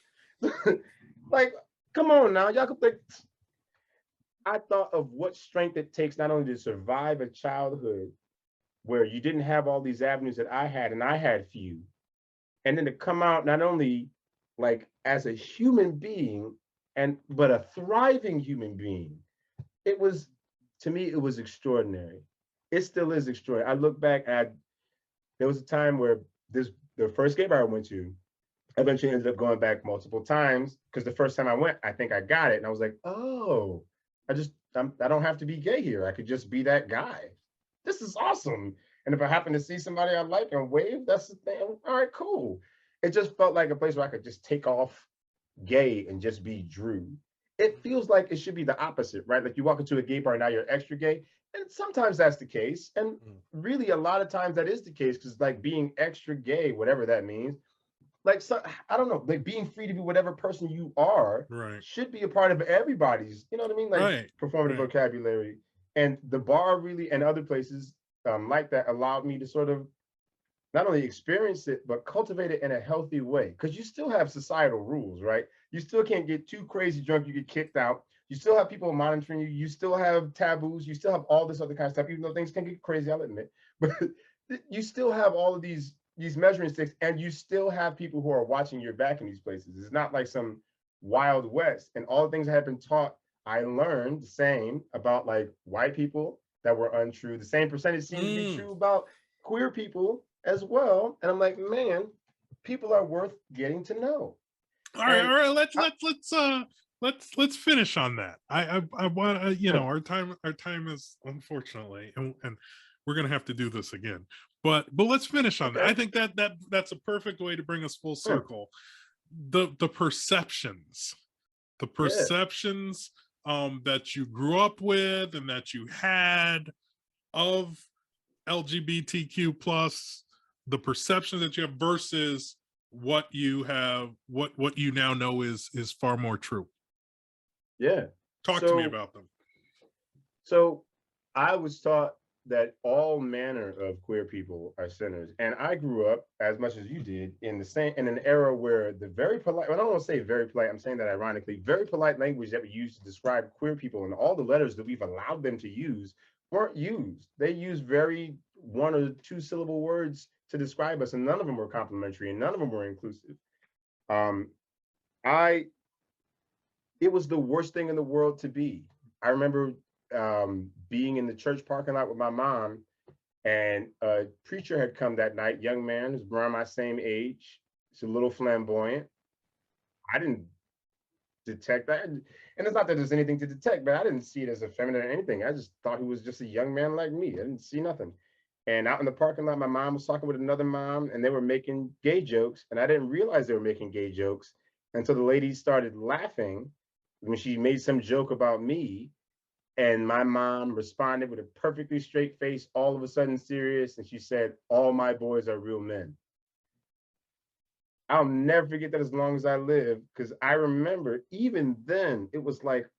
Like, come on now. Y'all could like I thought of what strength it takes not only to survive a childhood where you didn't have all these avenues that I had and I had few, and then to come out not only like as a human being and but a thriving human being. It was to me, it was extraordinary. It still is extraordinary. I look back at there was a time where this the first gay bar I went to, I eventually ended up going back multiple times because the first time I went, I think I got it, and I was like, oh, I don't have to be gay here. I could just be that guy. This is awesome. And if I happen to see somebody I like and wave, that's the thing. All right, cool. It just felt like a place where I could just take off gay and just be Drew. It feels like it should be the opposite, right? Like you walk into a gay bar, now you're extra gay. And sometimes that's the case. And really, a lot of times that is the case because, like, being extra gay, whatever that means, like, so, I don't know, like being free to be whatever person you are Right. should be a part of everybody's, you know what I mean? Like, Right. performative Right. vocabulary. And the bar really and other places like that allowed me to sort of not only experience it, but cultivate it in a healthy way. Because you still have societal rules, right? You still can't get too crazy drunk, you get kicked out. You still have people monitoring you. You still have taboos. You still have all this other kind of stuff, even though things can get crazy, I'll admit. But you still have all of these measuring sticks, and you still have people who are watching your back in these places. It's not like some wild west. And all the things I have been taught, I learned the same about like white people that were untrue. The same percentage seems to be true about queer people as well. And I'm like, man, people are worth getting to know. All right, And all right. I, Let's let's finish on that. I want you know, Huh. our time is unfortunately, and we're gonna have to do this again. But let's finish on that. I Okay. think that's a perfect way to bring us full Huh. circle. The perceptions, the Yeah. perceptions that you grew up with and that you had of LGBTQ plus, the perceptions that you have versus what you have, what you now know is far more true. Yeah. Talk to me So about them. So I was taught that all manner of queer people are sinners. And I grew up, as much as you did, in an era where the very polite, well, I don't want to say very polite, I'm saying that ironically, very polite language that we use to describe queer people and all the letters that we've allowed them to use weren't used. They used very one or two syllable words to describe us, and none of them were complimentary and none of them were inclusive. Um, I it was the worst thing in the world to be. I remember being in the church parking lot with my mom, and a preacher had come that night, young man who's around my same age. He's a little flamboyant. I didn't detect that. And it's not that there's anything to detect, but I didn't see it as effeminate or anything. I just thought he was just a young man like me. I didn't see nothing. And out in the parking lot, my mom was talking with another mom, and they were making gay jokes. And I didn't realize they were making gay jokes until the lady started laughing when she made some joke about me. And my mom responded with a perfectly straight face, all of a sudden serious. And she said, "All my boys are real men." I'll never forget that as long as I live, because I remember even then, it was like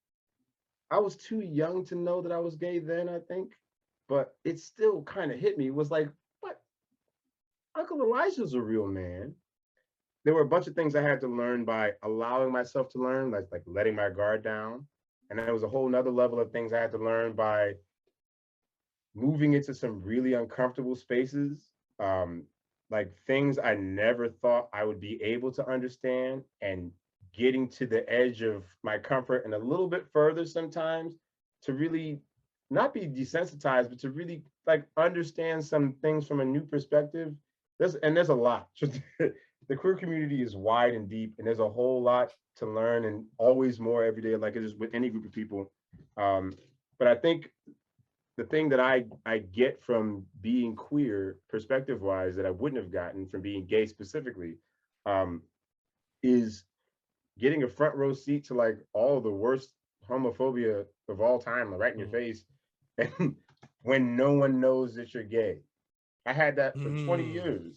I was too young to know that I was gay then, I think. But it still kind of hit me. It was like, what? Uncle Elijah's a real man. There were a bunch of things I had to learn by allowing myself to learn, like letting my guard down. And there was a whole nother level of things I had to learn by moving into some really uncomfortable spaces, um, like things I never thought I would be able to understand, and getting to the edge of my comfort and a little bit further sometimes to really not be desensitized, but to really like understand some things from a new perspective. There's a lot. The queer community is wide and deep, and there's a whole lot to learn, and always more every day, like it is with any group of people. Um, but I think the thing that I get from being queer perspective wise that I wouldn't have gotten from being gay specifically, um, is getting a front row seat to like all the worst homophobia of all time, like, right in your face, and when no one knows that you're gay. I had that for 20 Mm. years.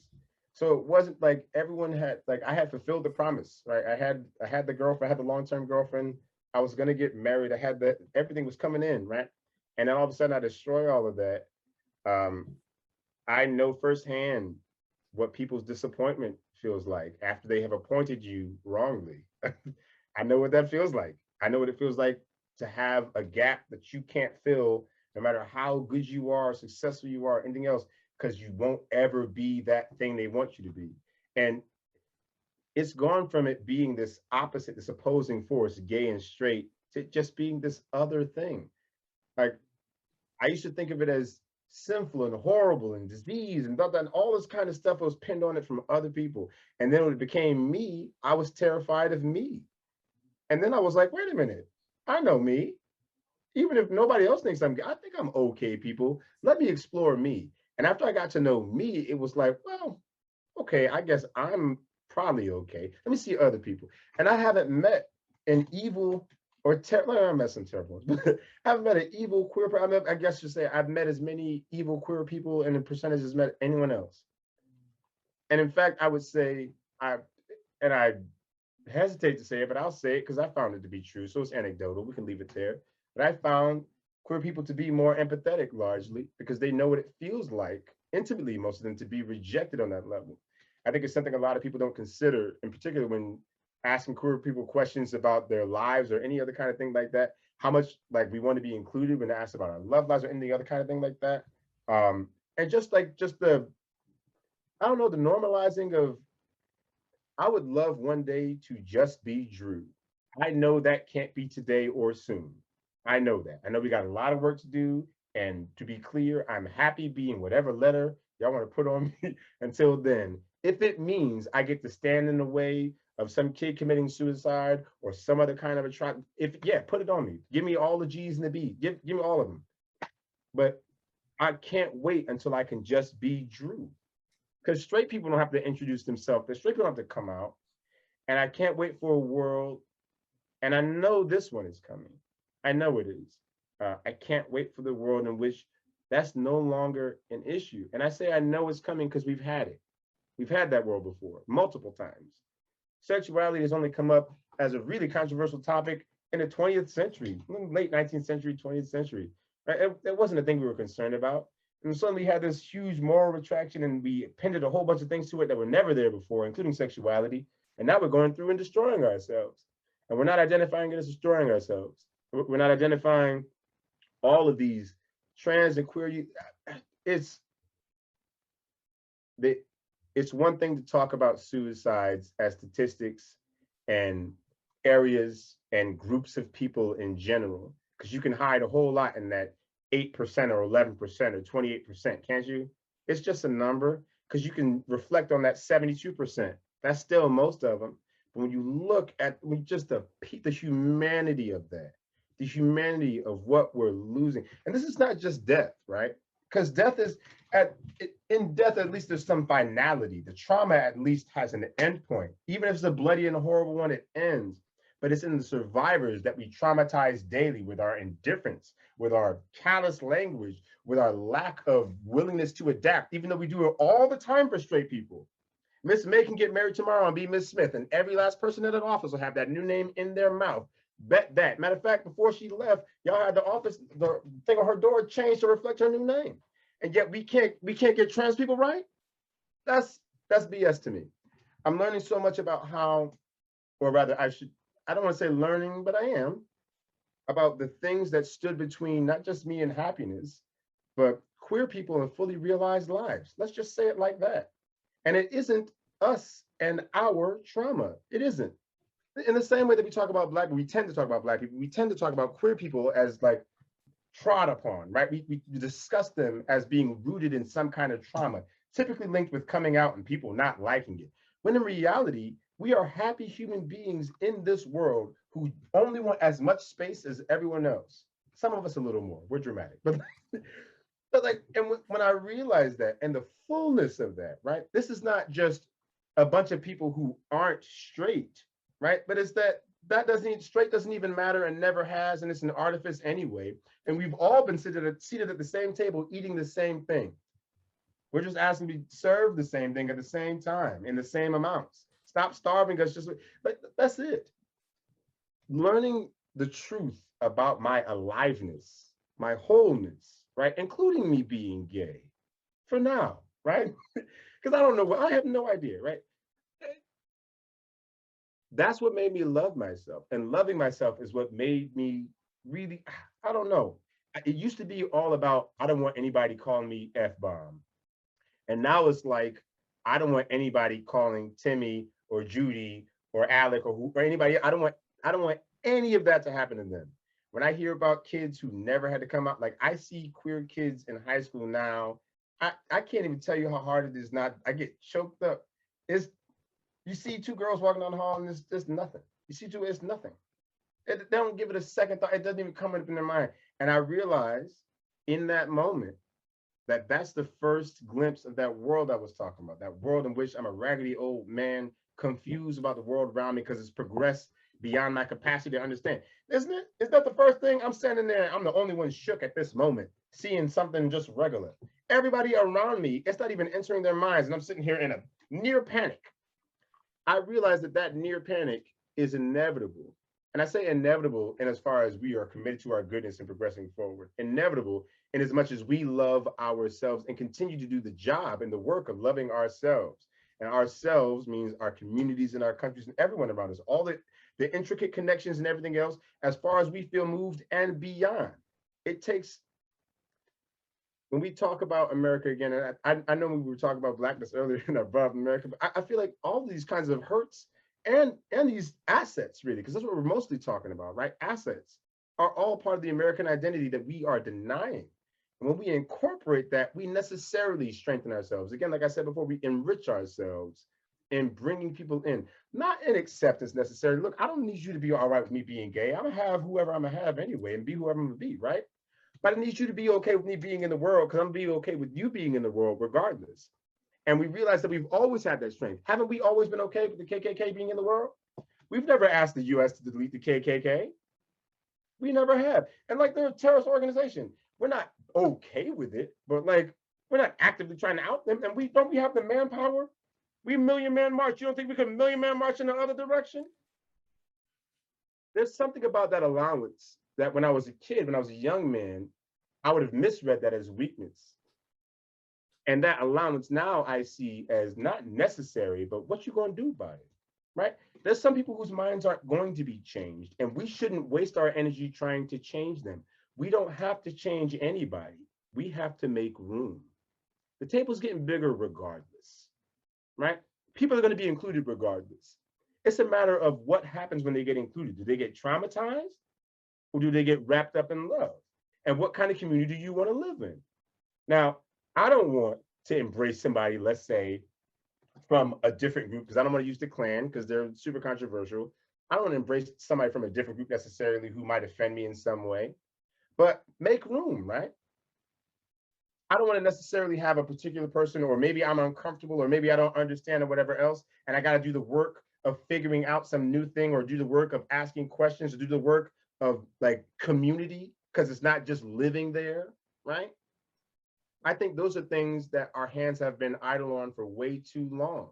So it wasn't like everyone had, like, I had fulfilled the promise, right? I had the girlfriend, I had the long-term girlfriend. I was gonna get married. I had that, everything was coming in, right? And then all of a sudden I destroy all of that. Um, I know firsthand what people's disappointment feels like after they have appointed you wrongly. I know what that feels like. I know what it feels like to have a gap that you can't fill, no matter how good you are, successful you are, anything else, because you won't ever be that thing they want you to be. And it's gone from it being this opposite, this opposing force, gay and straight, to just being this other thing. Like, I used to think of it as sinful and horrible and disease and blah, blah, and all this kind of stuff was pinned on it from other people. And then when it became me, I was terrified of me. And then I was like, wait a minute, I know me. Even if nobody else thinks I'm, I think I'm okay, people. Let me explore me. And after I got to know me, it was like, well, okay, I guess I'm probably okay. Let me see other people. And I haven't met an evil or I met some terrible ones, but I haven't met an evil queer person. I guess you say I've met as many evil queer people in the percentage as met anyone else. And in fact, I would say I and I hesitate to say it, but I'll say it because I found it to be true. So it's anecdotal. We can leave it there. But I found queer people to be more empathetic largely because they know what it feels like, intimately, most of them, to be rejected on that level. I think it's something a lot of people don't consider, in particular when asking queer people questions about their lives or any other kind of thing like that. How much like we want to be included when asked about our love lives or any other kind of thing like that. And just the, I don't know, the normalizing of, I would love one day to just be Drew. I know that can't be today or soon. I know that. I know we got a lot of work to do. And to be clear, I'm happy being whatever letter y'all want to put on me until then. If it means I get to stand in the way of some kid committing suicide or some other kind of put it on me. Give me all the G's and the B's. Give me all of them. But I can't wait until I can just be Drew. Because straight people don't have to introduce themselves. The straight people don't have to come out. And I can't wait for a world. And I know this one is coming. I know it is. I can't wait for the world in which that's no longer an issue. And I say I know it's coming because we've had it. We've had that world before, multiple times. Sexuality has only come up as a really controversial topic in the 20th century, late 19th century, 20th century. Right? It wasn't a thing we were concerned about. And suddenly we had this huge moral retraction and we appended a whole bunch of things to it that were never there before, including sexuality. And now we're going through and destroying ourselves. And we're not identifying it as destroying ourselves. We're not identifying all of these trans and queer. It's one thing to talk about suicides as statistics and areas and groups of people in general, because you can hide a whole lot in that 8% or 11% or 28%, can't you? It's just a number, because you can reflect on that 72%. That's still most of them. But when you look at just the humanity of that, the humanity of what we're losing, and this is not just death, right? Because death is in death, at least there's some finality. The trauma at least has an end point. Even if it's a bloody and a horrible one, it ends. But it's in the survivors that we traumatize daily with our indifference, with our callous language, with our lack of willingness to adapt, even though we do it all the time for straight people. Miss May can get married tomorrow and be Miss Smith, and every last person in that office will have that new name in their mouth. Bet that. Matter of fact, before she left, y'all had the thing on her door changed to reflect her new name. And yet we can't get trans people right? That's BS to me. I'm learning so much about how, or rather I don't want to say learning, but I am, about the things that stood between not just me and happiness, but queer people and fully realized lives. Let's just say it like that. And it isn't us and our trauma. It isn't. In the same way that we talk about Black people, we tend to talk about Black people, we tend to talk about queer people as like trod upon, right? We discuss them as being rooted in some kind of trauma, typically linked with coming out and people not liking it. When in reality, we are happy human beings in this world who only want as much space as everyone else. Some of us a little more. We're dramatic, but like, and when I realized that and the fullness of that, right? This is not just a bunch of people who aren't straight, right? But it's straight doesn't even matter and never has, and it's an artifice anyway. And we've all been seated at the same table eating the same thing. We're just asking to be served the same thing at the same time in the same amounts. Stop starving us. But that's it. Learning the truth about my aliveness, my wholeness, right? Including me being gay for now, right? Because I have no idea, right? That's what made me love myself. And loving myself is what made me really, I don't know. It used to be all about, I don't want anybody calling me F-bomb. And now it's like, I don't want anybody calling Timmy or Judy or Alec or anybody. I don't want any of that to happen to them. When I hear about kids who never had to come out, like I see queer kids in high school now, I can't even tell you how hard it is not. I get choked up. You see two girls walking down the hall and it's nothing. You see two, it's nothing. They don't give it a second thought. It doesn't even come up in their mind. And I realized in that moment that that's the first glimpse of that world I was talking about, that world in which I'm a raggedy old man confused about the world around me because it's progressed beyond my capacity to understand. Isn't it? Is that the first thing? I'm standing there, I'm the only one shook at this moment, seeing something just regular. Everybody around me, it's not even entering their minds, and I'm sitting here in a near panic. I realized that near panic is inevitable. And I say inevitable in as far as we are committed to our goodness and progressing forward. Inevitable in as much as we love ourselves and continue to do the job and the work of loving ourselves. And ourselves means our communities and our countries and everyone around us, all the intricate connections and everything else, as far as we feel moved and beyond. It takes, when we talk about America again, and I know we were talking about Blackness earlier and above America, but I feel like all these kinds of hurts and these assets, really, because that's what we're mostly talking about, right? Assets are all part of the American identity that we are denying. And when we incorporate that, we necessarily strengthen ourselves. Again, like I said before, we enrich ourselves in bringing people in, not in acceptance necessarily. Look, I don't need you to be all right with me being gay. I'm gonna have whoever I'm gonna have anyway and be whoever I'm gonna be, right? But I need you to be okay with me being in the world because I'm gonna be okay with you being in the world regardless. And we realize that we've always had that strength. Haven't we always been okay with the KKK being in the world? We've never asked the US to delete the KKK. We never have. And like they're a terrorist organization. We're not okay with it, but like we're not actively trying to out them. And we have the manpower. We million man march. You don't think we could million man march in the other direction? There's something about that allowance that when I was a kid, when I was a young man, I would have misread that as weakness. And that allowance now I see as not necessary, but what you gonna do about it, right? There's some people whose minds aren't going to be changed, and we shouldn't waste our energy trying to change them. We don't have to change anybody. We have to make room. The table's getting bigger regardless, right? People are gonna be included regardless. It's a matter of what happens when they get included. Do they get traumatized or do they get wrapped up in love? And what kind of community do you want to live in? Now, I don't want to embrace somebody, let's say, from a different group, because I don't want to use the Klan because they're super controversial. I don't want to embrace somebody from a different group necessarily who might offend me in some way, but make room, right? I don't want to necessarily have a particular person, or maybe I'm uncomfortable, or maybe I don't understand, or whatever else, and I got to do the work of figuring out some new thing, or do the work of asking questions, or do the work of like community, because it's not just living there, right? I think those are things that our hands have been idle on for way too long,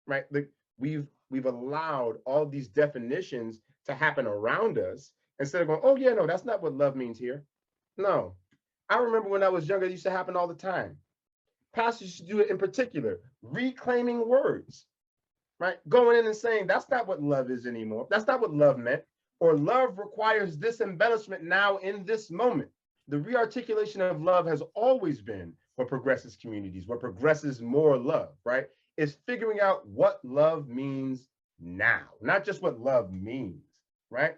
right? We've allowed all these definitions to happen around us instead of going, oh yeah, no, that's not what love means here. No, I remember when I was younger, it used to happen all the time. Pastors used to do it in particular, reclaiming words, right? Going in and saying, that's not what love is anymore. That's not what love meant. Or love requires this embellishment now in this moment. The rearticulation of love has always been what progresses communities, what progresses more love, right? Is figuring out what love means now, not just what love means, right?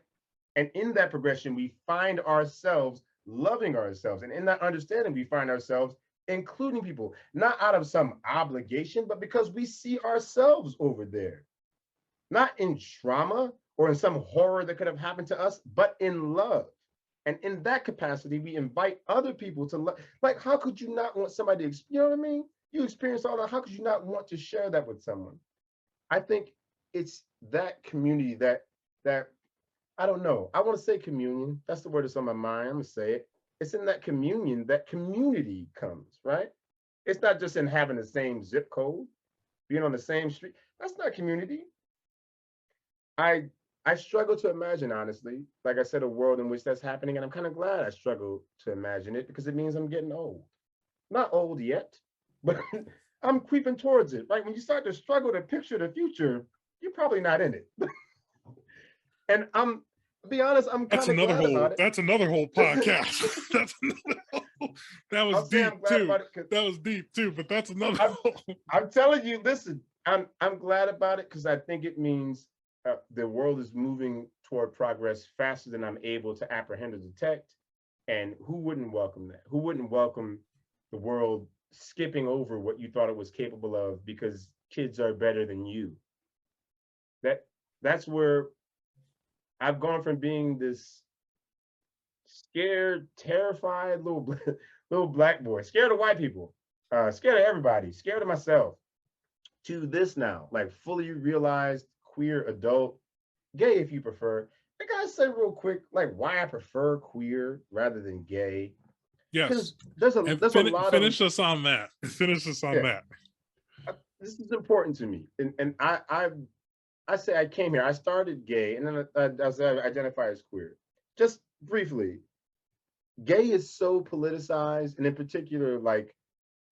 And in that progression, we find ourselves loving ourselves. And in that understanding, we find ourselves including people, not out of some obligation, but because we see ourselves over there, not in trauma or in some horror that could have happened to us, but in love. And in that capacity, we invite other people to love. Like, how could you not want somebody to, you know what I mean? You experience all that. How could you not want to share that with someone? I think it's that community that I don't know. I want to say communion. That's the word that's on my mind. I'm gonna say it. It's in that communion that community comes, right? It's not just in having the same zip code, being on the same street. That's not community. I struggle to imagine, honestly, like I said, a world in which that's happening, and I'm kind of glad I struggle to imagine it because it means I'm getting old. Not old yet, but I'm creeping towards it. Right? When you start to struggle to picture the future, you're probably not in it. And to be honest, I'm That's kind of another glad whole. about it. That's another whole podcast. That's another whole, that was I'll say deep I'm glad too. about it because That was deep too. But that's another. I'm, Whole. I'm telling you, listen, I'm glad about it because I think it means the world is moving toward progress faster than I'm able to apprehend or detect. And who wouldn't welcome that? Who wouldn't welcome the world skipping over what you thought it was capable of because kids are better than you? That's where I've gone from being this scared, terrified little black boy, scared of white people, scared of everybody, scared of myself, to this now, like fully realized queer adult, gay if you prefer. I gotta say real quick, like why I prefer queer rather than gay, Yes, because there's a and there's a lot of finish us on that. Finish us on yeah. that. This is important to me, and I say I came here. I started gay, and then I identify as queer. Just briefly, gay is so politicized, and in particular, like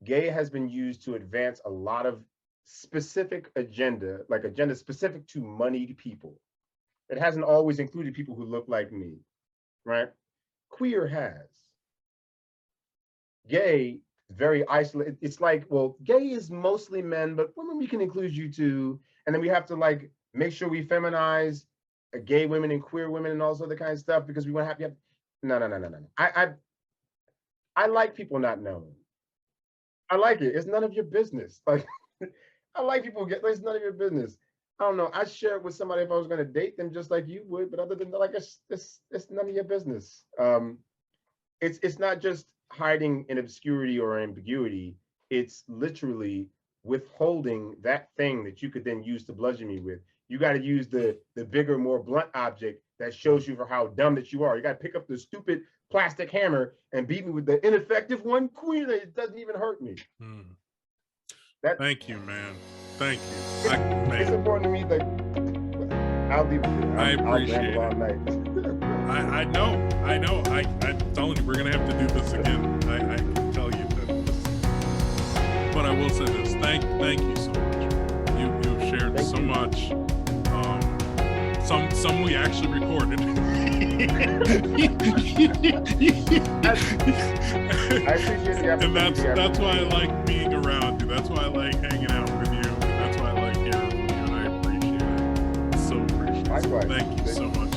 gay has been used to advance a lot of specific agenda, like agenda specific to moneyed people. It hasn't always included people who look like me, right? Queer has. Gay, very isolated. It's like, well, gay is mostly men, but women we can include you too. And then we have to like make sure we feminize gay women and queer women and all this other kind of stuff because we want to have no. I like people not knowing. I like it. It's none of your business. Like I like people get. It's none of your business. I don't know. I share it with somebody if I was going to date them, just like you would. But other than that, like it's none of your business. It's not just hiding in obscurity or ambiguity. It's literally withholding that thing that you could then use to bludgeon me with. You got to use the bigger, more blunt object that shows you for how dumb that you are. You got to pick up the stupid plastic hammer and beat me with the ineffective one. Queen, it doesn't even hurt me. Thank you, man. Thank you. It's important to me. Like, I'll leave it there. I appreciate it. All night. I know. I'm telling you, we're gonna have to do this again. I can tell you that. But I will say this: thank you so much. You've shared so much. Some we actually recorded. I appreciate the opportunity. And that's why I like being around you. That's why I like hanging out with you. That's why I like hearing from you, and I appreciate it. So appreciate it. Likewise. Thank you so much.